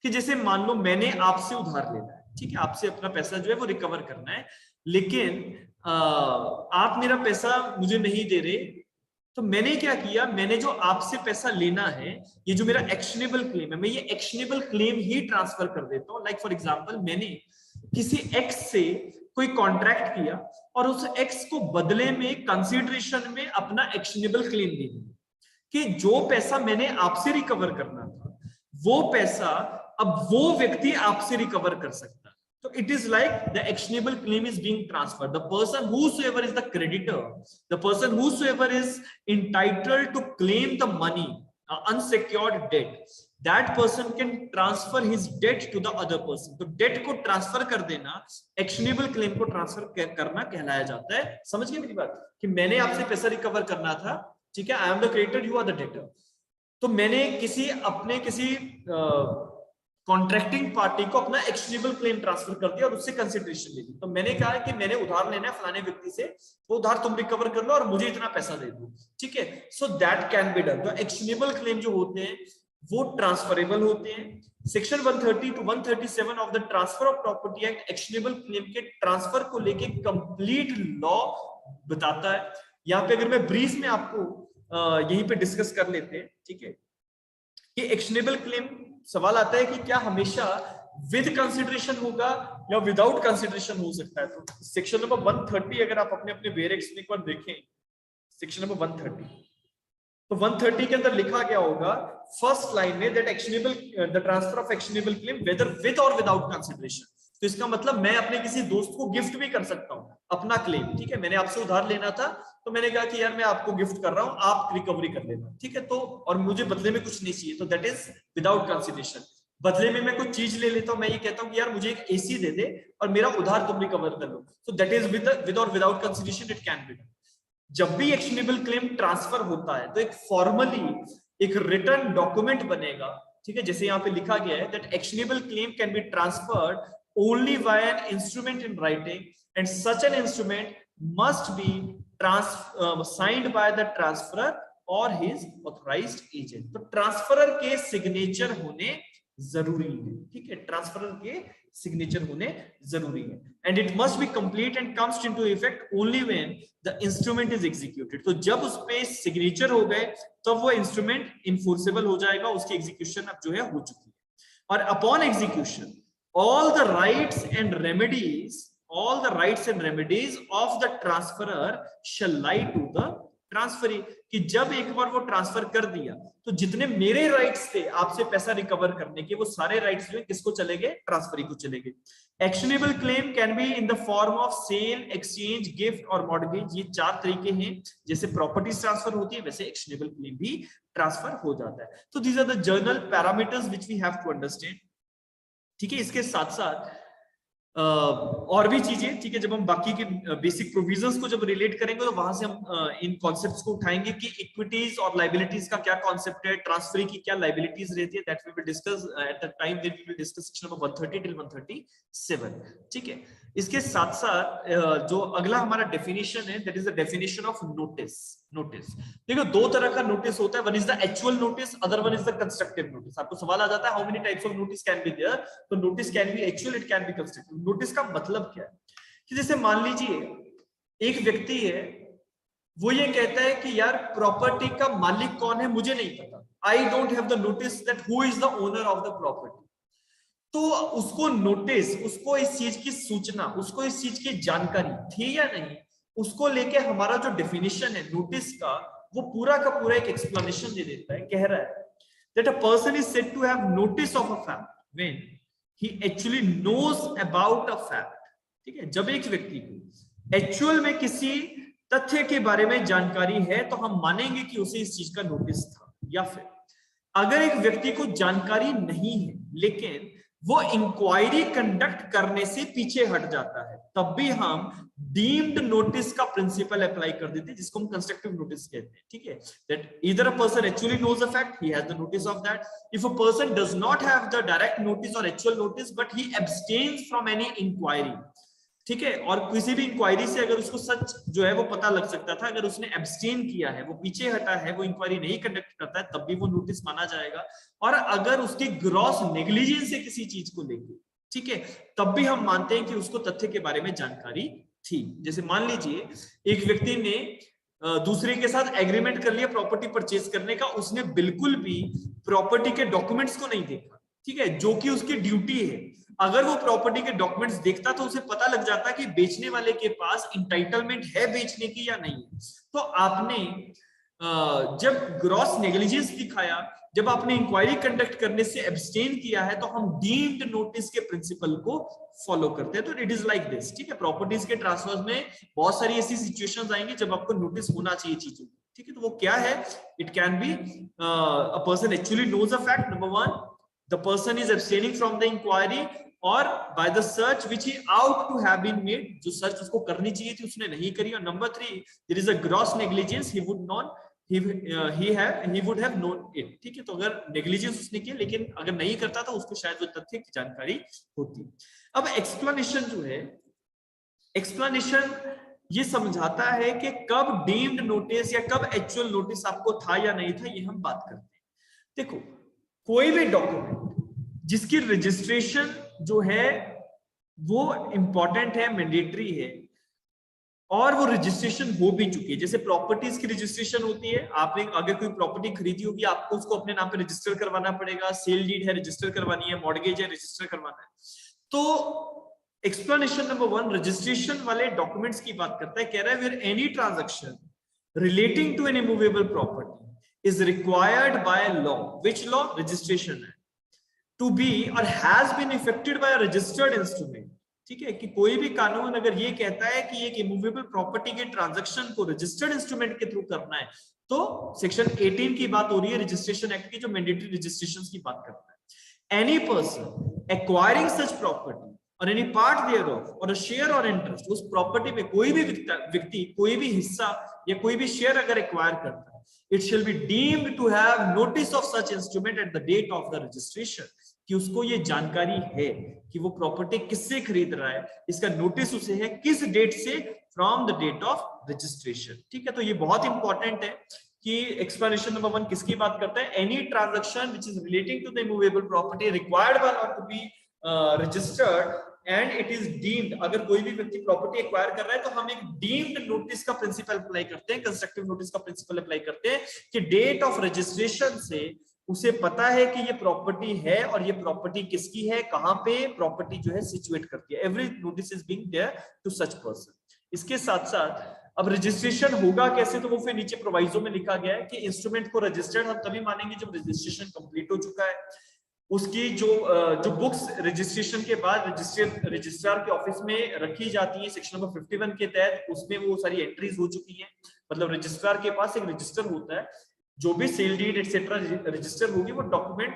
A: कि जैसे मान लो मैंने आपसे उधार लेना है, ठीक है, आपसे अपना पैसा जो है वो रिकवर करना है, लेकिन आप मेरा पैसा मुझे नहीं दे रहे, तो मैंने क्या किया, मैंने जो आपसे पैसा लेना है, ये जो मेरा एक्शनेबल क्लेम है, मैं ये एक्शनेबल क्लेम ही ट्रांसफर कर देता हूं। लाइक फॉर एग्जांपल, मैंने किसी एक्स से कोई कॉन्ट्रैक्ट किया और उस एक्स को बदले में कंसिडरेशन में अपना एक्शनेबल क्लेम दे दिया कि जो पैसा मैंने आपसे रिकवर करना था वो पैसा अब वो व्यक्ति आपसे रिकवर कर सकता है। So it is like the actionable claim is being transferred. The person whosoever is the creditor, the person whosoever is entitled to claim the money, unsecured debt, that person can transfer his debt to the other person. तो debt को transfer कर देना actionable claim को transfer करना कहलाया जाता है। समझ गए मेरी बात, कि मैंने आपसे पैसा रिकवर करना था, ठीक है, I am the creditor, you are the debtor, तो मैंने किसी कॉन्ट्रैक्टिंग पार्टी को अपना एक्शनेबल क्लेम ट्रांसफर कर दिया और उससे कंसिडरेशन ले ली। तो मैंने कहा कि मैंने उधार लेना है फलाने व्यक्ति से, वो उधार तुम रिकवर कर लो और मुझे इतना पैसा दे दो, ठीक है। So that can be done. तो एक्शनेबल क्लेम जो होते हैं वो ट्रांसफरेबल होते हैं। Section 130 to 137 of the transfer of property act actionable claim के ट्रांसफर को लेके कंप्लीट लॉ बताता है। यहाँ पे अगर मैं ब्रीफ में आपको यहीं पे डिस्कस कर लेते हैं, ठीक है, कि एक्शनेबल क्लेम, सवाल आता है कि क्या हमेशा विद कंसिडरेशन होगा या विदाउट कंसिडरेशन हो सकता है। तो सेक्शन नंबर 130 अगर आप अपने अपने वेरेक्स में एक बार देखें, सेक्शन नंबर 130, तो 130 के अंदर लिखा गया होगा फर्स्ट लाइन में that actionable the transfer of actionable claim whether with और विदाउट कंसिडरेशन। तो इसका मतलब मैं अपने किसी दोस्त को गिफ्ट भी कर सकता हूं अपना क्लेम, ठीक है। मैंने आपसे उधार लेना था तो मैंने कहा कि यार मैं आपको गिफ्ट कर रहा हूं, आप रिकवरी कर लेना, ठीक है, तो और मुझे बदले में कुछ नहीं चाहिए, तो दैट इज विदाउट कंसिडरेशन। बदले में मैं कुछ चीज ले लेता हूं, मैं ये कहता हूं कि यार मुझे एक एसी दे दे और मेरा उधार तुम रिकवर कर लो, तो दैट इज विद और without consideration, it can be done. जब भी एक्शनेबल क्लेम ट्रांसफर होता है तो एक फॉर्मली एक रिटर्न डॉक्यूमेंट बनेगा, ठीक है, जैसे यहाँ पे लिखा गया है that actionable claim can be transferred only via an instrument in writing and such an instrument must be signed by the transferor or his authorized agent। तो ट्रांसफरर के सिग्नेचर होने जरूरी है, ठीक है, ट्रांसफरर के सिग्नेचर होने जरूरी है। And it must be complete and comes into effect only when the instrument is executed. तो जब उस पे सिग्नेचर हो गए तब वो इंस्ट्रूमेंट इन्फोर्सेबल हो जाएगा, उसकी एग्जीक्यूशन अब जो है हो चुकी है। और upon execution all the rights and remedies of the transferor shall lie to the transferee। कि जब एक बार वो ट्रांसफर कर दिया तो जितने मेरे राइट्स थे आपसे पैसा रिकवर करने के, वो सारे राइट्स जो है किसको चले गए, ट्रांसफरी को चले गए। Actionable claim can be in the form of sale, exchange, gift और मॉर्गेज। ये 4 तरीके हैं, जैसे प्रॉपर्टी ट्रांसफर होती है वैसे एक्शनेबल क्लेम भी ट्रांसफर हो जाता है। तो these are the general parameters which we have to understand, ठीक है। इसके साथ साथ और भी चीजें, ठीक है, जब हम बाकी के बेसिक प्रोविजंस को जब रिलेट करेंगे तो वहां से हम इन कॉन्सेप्ट्स को उठाएंगे कि इक्विटीज और लायबिलिटीज का क्या कॉन्सेप्ट है, ट्रांसफरी की क्या लायबिलिटीज रहती है, that we will discuss at the time that we will discuss section number 130 till 137, ठीक है। इसके साथ साथ जो अगला हमारा डेफिनेशन है that is the definition of notice. देखो, 2 तरह का नोटिस होता है, one is the actual notice, other one is the constructive notice. आपको सवाल आ जाता है how many types of notice can be there, तो notice can be actual, it can be constructive. Notice का मतलब क्या है कि जैसे मान लीजिए एक व्यक्ति है, वो ये कहता है कि यार प्रॉपर्टी का मालिक कौन है मुझे नहीं पता, I don't have the notice that who is the owner of the property. तो उसको नोटिस, उसको इस चीज की सूचना, उसको इस चीज की जानकारी थी या नहीं, उसको लेके हमारा जो डेफिनेशन है नोटिस का, वो पूरा का पूरा एक एक्सप्लेनेशन दे देता है। कह रहा है that a person is said to have notice of a fact when he actually knows about a fact। ठीक है, जब एक व्यक्ति को एक्चुअल में किसी तथ्य के बारे में जानकारी है तो हम मानेंगे कि उसे इस चीज का नोटिस था। या फिर अगर एक व्यक्ति को जानकारी नहीं है लेकिन वो इंक्वायरी कंडक्ट करने से पीछे हट जाता है, तब भी हम डीम्ड नोटिस का प्रिंसिपल अप्लाई कर देते हैं, जिसको हम कंस्ट्रक्टिव नोटिस कहते हैं। ठीक है, that either a person actually knows a fact, he has the notice of that. If a person does not have the direct notice और actual notice but he abstains from any enquiry. ठीक है, और किसी भी inquiry से अगर उसको सच जो है वो पता लग सकता था, अगर उसने एब्सटेन किया है, वो पीछे हटा है, वो इंक्वायरी नहीं कंडक्ट करता है, तब भी वो नोटिस माना जाएगा। और अगर उसकी ग्रॉस नेग्लिजेंस है किसी चीज को लेकर, ठीक है, तब भी हम मानते हैं कि उसको तथ्य के बारे में जानकारी थी। जैसे मान लीजिए एक व्यक्ति ने दूसरे के साथ एग्रीमेंट कर लिया प्रॉपर्टी परचेज करने का, उसने बिल्कुल भी प्रॉपर्टी के डॉक्यूमेंट्स को नहीं देखा। ठीक है, जो कि उसकी ड्यूटी है। अगर वो प्रॉपर्टी के डॉक्यूमेंट्स देखता तो उसे पता लग जाता कि बेचने वाले के पास इंटाइटलमेंट है बेचने की या नहीं है। तो आपने जब ग्रॉस नेग्लिजेंस दिखाया, जब आपने इंक्वायरी कंडक्ट करने से एब्सटेन किया है, तो हम डीम्ड नोटिस के प्रिंसिपल को फॉलो करते हैं। तो इट इज लाइक दिस। ठीक है, प्रॉपर्टीज के ट्रांसफर्स में बहुत सारी ऐसी सिचुएशंस आएंगी जब आपको नोटिस होना चाहिए चीजों। ठीक है, तो वो क्या है? It can be a person actually knows a fact, number 1, the person is abstaining from the inquiry or by the search which he ought to have been made, जो search उसको करनी चाहिए थी उसने नहीं करी। और number 3, there is a gross negligence, he would have known it। ठीक है, तो अगर नेग्लिजेंस उसने किया लेकिन अगर नहीं करता तो उसको शायद वो तथ्य की जानकारी होती। अब एक्सप्लेनेशन जो है, एक्सप्लेनेशन ये समझाता है कि कब डीम्ड नोटिस या कब एक्चुअल नोटिस आपको था या नहीं था, ये हम बात करते हैं। देखो, कोई भी डॉक्यूमेंट जिसकी रजिस्ट्रेशन जो है वो इंपॉर्टेंट है, मैंडेटरी है, और वो रजिस्ट्रेशन हो भी चुकी है। जैसे प्रॉपर्टीज की रजिस्ट्रेशन होती है, आपने अगर कोई प्रॉपर्टी खरीदी होगी, आपको उसको अपने नाम पे रजिस्टर करवाना पड़ेगा। सेल डीड है, रजिस्टर करवानी है। मॉर्गेज है, रजिस्टर करवाना है। तो एक्सप्लेनेशन नंबर 1 रजिस्ट्रेशन वाले डॉक्यूमेंट्स की बात करता है। कह रहा है where any transaction relating to an immovable property is required by law, which law? Registration Act, to be or has been effected by a registered instrument। ठीक है, कि कोई भी कानून अगर ये कहता है कि एक इमूवेबल प्रॉपर्टी के ट्रांजैक्शन को रजिस्टर्ड इंस्ट्रूमेंट के थ्रू करना है, तो सेक्शन 18 की बात हो रही है रजिस्ट्रेशन एक्ट की, जो मैंडेटरी रजिस्ट्रेशन की बात करता है। एनी पर्सन एक्वायरिंग सच प्रॉपर्टी और एनी पार्ट देयरऑफ और अ शेयर और इंटरेस्ट, उस प्रॉपर्टी में कोई भी व्यक्ति कोई भी हिस्सा या कोई भी शेयर अगर एक्वायर करता है, it shall be deemed to have notice of such instrument at the date of the registration, कि उसको ये जानकारी है कि वो प्रॉपर्टी किससे खरीद रहा है, इसका नोटिस उसे है किस डेट से, from the date of registration. ठीक है, तो ये बहुत इंपॉर्टेंट है कि एक्सप्लेनेशन नंबर 1 किसकी बात करता है? Any transaction which is relating to the immovable property required by law to be registered and it is deemed. अगर कोई भी व्यक्ति प्रॉपर्टी एक्वायर कर रहा है तो हम एक डीम्ड नोटिस का प्रिंसिपल अप्लाई करते हैं, कंस्ट्रक्टिव नोटिस का प्रिंसिपल अप्लाई करते हैं कि डेट ऑफ रजिस्ट्रेशन से उसे पता है कि ये प्रॉपर्टी है और ये प्रॉपर्टी किसकी है, कहां पे प्रॉपर्टी जो है सिचुएट करती है। Every notice is being there to such person. इसके साथ साथ अब रजिस्ट्रेशन होगा कैसे, तो वो फिर नीचे प्रोवाइजो में लिखा गया है कि इंस्ट्रूमेंट को रजिस्टर्ड हम तभी मानेंगे जब रजिस्ट्रेशन कंप्लीट हो चुका है। उसकी जो बुक्स रजिस्ट्रेशन के बाद रजिस्ट्रार के ऑफिस में रखी जाती है सेक्शन नंबर 51 के तहत, उसमें वो सारी एंट्रीज हो चुकी हैं। मतलब रजिस्ट्रार के पास एक रजिस्टर होता है, जो भी सेल डीड एटसेट्रा रजिस्टर होगी वो डॉक्यूमेंट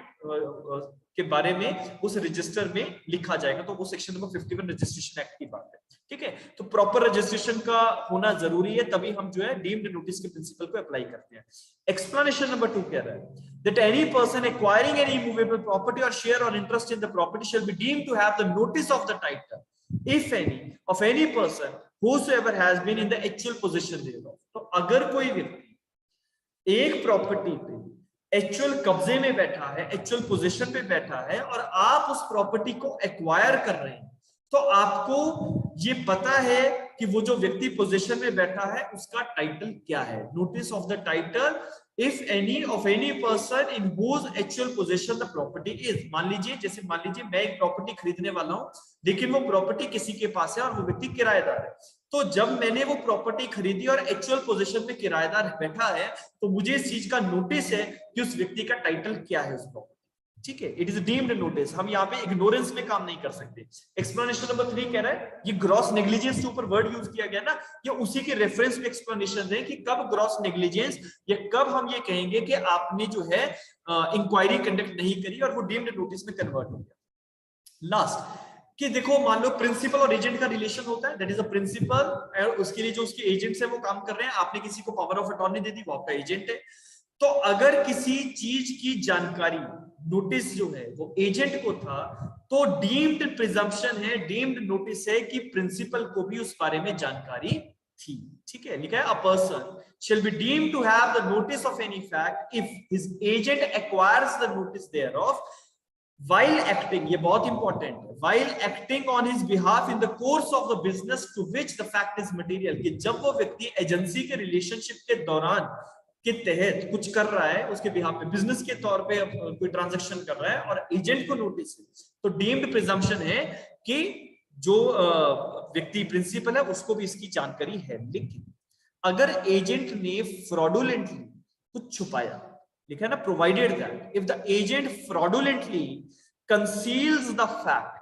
A: के बारे में उस रजिस्टर में लिखा जाएगा। तो वो सेक्शन नंबर 51 रजिस्ट्रेशन एक्ट की बात है। ठीक है, तो प्रॉपर रजिस्ट्रेशन का होना जरूरी है, तभी हम जो है डीम्ड नोटिस के प्रिंसिपल को अप्लाई करते हैं। एक्सप्लेनेशन नंबर 2 कह रहा है that any person acquiring any movable property or share or interest in the property shall be deemed to have the notice of the title, if any, of any person whosoever has been in the actual possession thereof। तो अगर कोई व्यक्ति एक property पे actual कब्जे में बैठा है, एक्चुअल पोजीशन पे बैठा है और आप उस प्रॉपर्टी को एक्वायर कर रहे हैं, तो आपको ये पता है कि वो जो व्यक्ति पोजीशन में बैठा है उसका टाइटल क्या है। Notice of the title if any of any person in whose actual possession the property is। मान लीजिए मैं एक प्रॉपर्टी खरीदने वाला हूं, लेकिन वो प्रॉपर्टी किसी के पास है और वो व्यक्ति किराएदार है, तो जब मैंने वो प्रॉपर्टी खरीदी और एक्चुअल पोजीशन में किराएदार बैठा है, तो मुझे इस चीज का नोटिस है कि उस व्यक्ति का टाइटल क्या है उस प्रॉपर्टी। ठीक है, इट इज डीम्ड नोटिस। हम यहाँ पे इग्नोरेंस में काम नहीं कर सकते। एक्सप्लेनेशन नंबर 3 कह रहा है, ये ग्रॉस नेग्लिजेंस के ऊपर वर्ड यूज किया गया ना, ये उसी के रेफरेंस में एक्सप्लेनेशन है कि कब ग्रॉस नेग्लिजेंस या कब हम ये कहेंगे कि आपने जो है इंक्वायरी कंडक्ट नहीं करी और वो डीम्ड नोटिस में कन्वर्ट हो गया। लास्ट कि देखो, मान लो प्रिंसिपल और एजेंट का रिलेशन होता है, दैट इज अ प्रिंसिपल, और उसके लिए जो उसके एजेंट्स है वो काम कर रहे हैं। आपने किसी को पावर ऑफ अटॉर्नी दे दी, वो आपका एजेंट है। तो अगर किसी चीज की जानकारी, नोटिस जो है वो एजेंट को था, तो डीम्ड प्रिजम्पशन है, डीम्ड नोटिस है कि प्रिंसिपल को भी उस बारे में जानकारी थी। ठीक है, लिखा है, a person shall be deemed to have the notice of any fact if his agent acquires the notice thereof while acting, ये बहुत इंपॉर्टेंट है, while acting on his behalf in the course of the business to which the fact is material, कि जब वो व्यक्ति agency के relationship के दौरान के तहत कुछ कर रहा है, उसके बिहाफ पे बिजनेस के तौर पे कोई ट्रांजैक्शन कर रहा है और एजेंट को नोटिस है, तो डीम्ड प्रिजम्पशन है कि जो व्यक्ति प्रिंसिपल है उसको भी इसकी जानकारी है। लेकिन अगर एजेंट ने फ्रॉडुलेंटली कुछ छुपाया, लिखा है ना, provided that if the agent fraudulently conceals the fact,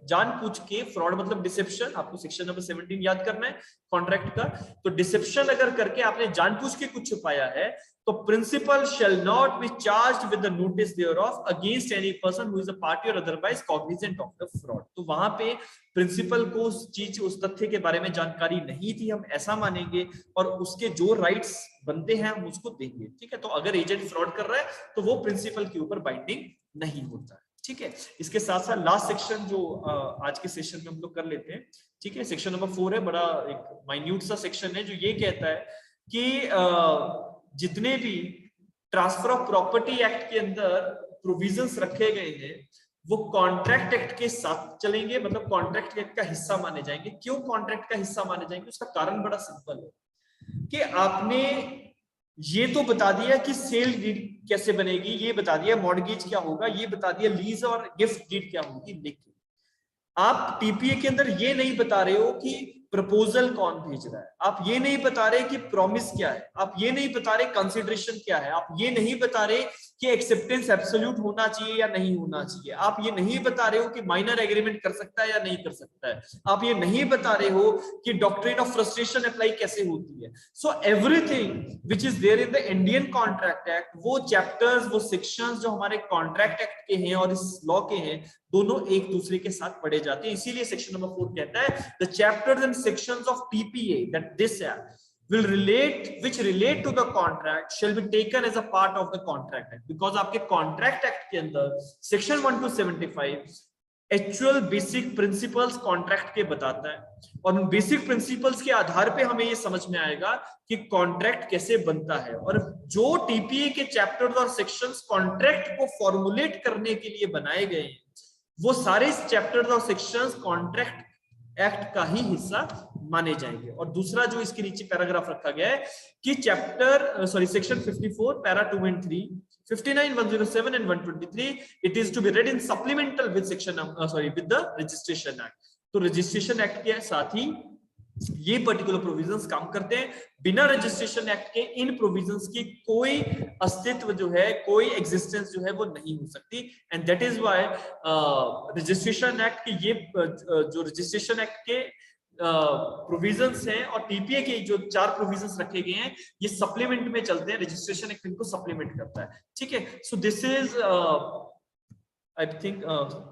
A: जानबूझ के, फ्रॉड मतलब डिसेप्शन, आपको सेक्शन नंबर 17 याद करना है कॉन्ट्रैक्ट का। तो डिसेप्शन अगर करके आपने जानबूझ के कुछ छुपाया है, तो principal shall not be charged with the notice thereof against any person who is a party or otherwise cognizant of the fraud. तो वहां पे प्रिंसिपल को उस चीज, उस तथ्य के बारे में जानकारी नहीं थी, हम ऐसा मानेंगे, और उसके जो राइट्स बनते हैं हम उसको देंगे। ठीक है, तो अगर एजेंट फ्रॉड कर रहा है तो वो प्रिंसिपल के ऊपर बाइंडिंग नहीं होता है। ठीक है, इसके साथ साथ लास्ट सेक्शन जो आज के सेशन में हम लोग कर लेते हैं। ठीक है, सेक्शन नंबर 4 है, बड़ा एक माइन्यूट सा सेक्शन है जो ये कहता है कि जितने भी ट्रांसफर ऑफ प्रॉपर्टी एक्ट के अंदर प्रोविजंस रखे गए हैं वो कॉन्ट्रैक्ट एक्ट के साथ चलेंगे, मतलब कॉन्ट्रैक्ट एक्ट का हिस्सा माने जाएंगे। क्यों कॉन्ट्रैक्ट का हिस्सा माने जाएंगे? उसका कारण बड़ा सिंपल है कि आपने ये तो बता दिया कि सेल डीड कैसे बनेगी, ये बता दिया मॉर्गेज क्या होगा, ये बता दिया लीज और गिफ्ट डीड क्या होगी, लेकिन आप टीपीए के अंदर ये नहीं बता रहे हो कि प्रपोजल कौन भेज रहा है, आप ये नहीं बता रहे कि प्रॉमिस क्या है, आप ये नहीं बता रहे कंसिडरेशन क्या है, आप ये नहीं बता रहे कि एक्सेप्टेंस एब्सोल्यूट होना चाहिए या नहीं होना चाहिए, आप ये नहीं बता रहे हो कि माइनर एग्रीमेंट कर सकता है या नहीं कर सकता है, आप ये नहीं बता रहे हो कि डॉक्ट्रिन ऑफ फ्रस्ट्रेशन अप्लाई कैसे होती है। So everything which is there in the Indian contract act, वो चैप्टर्स, वो सेक्शंस जो हमारे कॉन्ट्रैक्ट एक्ट के हैं और इस लॉ के हैं, दोनों एक दूसरे के साथ पढ़े जाते हैं। इसीलिए सेक्शन नंबर 4 कहता है the chapters and sections of TPA that this act will relate, which relate to the contract shall be taken as a part of the contract act, because आपके contract act के अंदर section 1 to 75 actual basic principles contract के बताता है, और उन basic principles के आधार पे हमें ये समझ में आएगा कि कॉन्ट्रैक्ट कैसे बनता है। और जो टीपीए के चैप्टर्स और सेक्शंस कॉन्ट्रैक्ट को फॉर्मुलेट करने के लिए बनाए गए हैं, वो सारे चैप्टर्स और सेक्शंस कॉन्ट्रैक्ट एक्ट का ही हिस्सा माने जाएंगे। और दूसरा जो इसके नीचे पैराग्राफ रखा गया है कि section 54 para 2 and 3, 59, 107 and 123, it is to be read in supplemental with section with the registration act। तो रजिस्ट्रेशन एक्ट के साथ ही ये पर्टिकुलर प्रोविजंस काम करते हैं। बिना रजिस्ट्रेशन एक्ट के इन प्रोविजंस की कोई अस्तित्व जो है, कोई एग्जिस्टेंस जो है वो नहीं हो सकती। And that is why registration act के ये जो रजिस्ट्रेशन एक्ट के प्रोविजंस हैं और टीपीए के जो 4 प्रोविजंस रखे गए हैं, ये सप्लीमेंट में चलते हैं। रजिस्ट्रेशन एक्ट इनको सप्लीमेंट करता है। ठीक है, so this is I think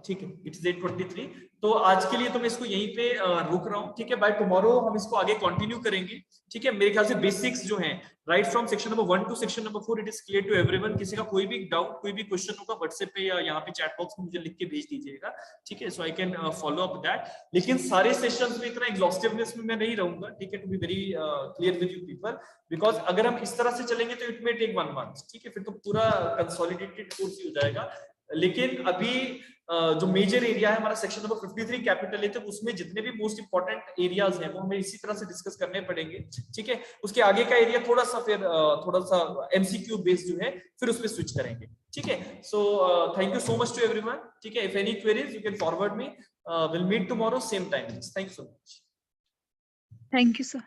A: ठीक है, इट्स 8:23। तो आज के लिए तो मैं इसको यहीं पे रुक रहा हूँ। ठीक है, बाय टुमारो हम इसको आगे कंटिन्यू करेंगे। ठीक है, मेरे ख्याल से बेसिक्स जो हैं right from section number 1 to section number 4 it is clear to everyone. किसी का कोई भी डाउट, कोई भी क्वेश्चन होगा व्हाट्सएप पे या यहाँ पे चैट बॉक्स में मुझे लिख के भेज दीजिएगा। ठीक है, so I can follow up that. लेकिन सारे सेशंस में इतना एग्जॉस्टिवनेस में मैं नहीं रहूंगा। ठीक है, to be very clear with you people, because अगर हम इस तरह से चलेंगे तो इट मे टेक 1 month। ठीक है, फिर तो पूरा कंसोलिडेटेड कोर्स ही हो जाएगा। लेकिन अभी जो मेजर एरिया है हमारा सेक्शन नंबर 53 कैपिटल है, तो उसमें जितने भी मोस्ट इंपॉर्टेंट एरियाज हैं वो हमें इसी तरह से डिस्कस करने पड़ेंगे। ठीक है, उसके आगे का एरिया थोड़ा सा एमसीक्यू बेस्ड जो है फिर उस पर स्विच करेंगे। ठीक है, so thank you so much to everyone. ठीक है, if any queries you can forward me. Will meet tomorrow same time. Thank you so much.
B: Thank you sir.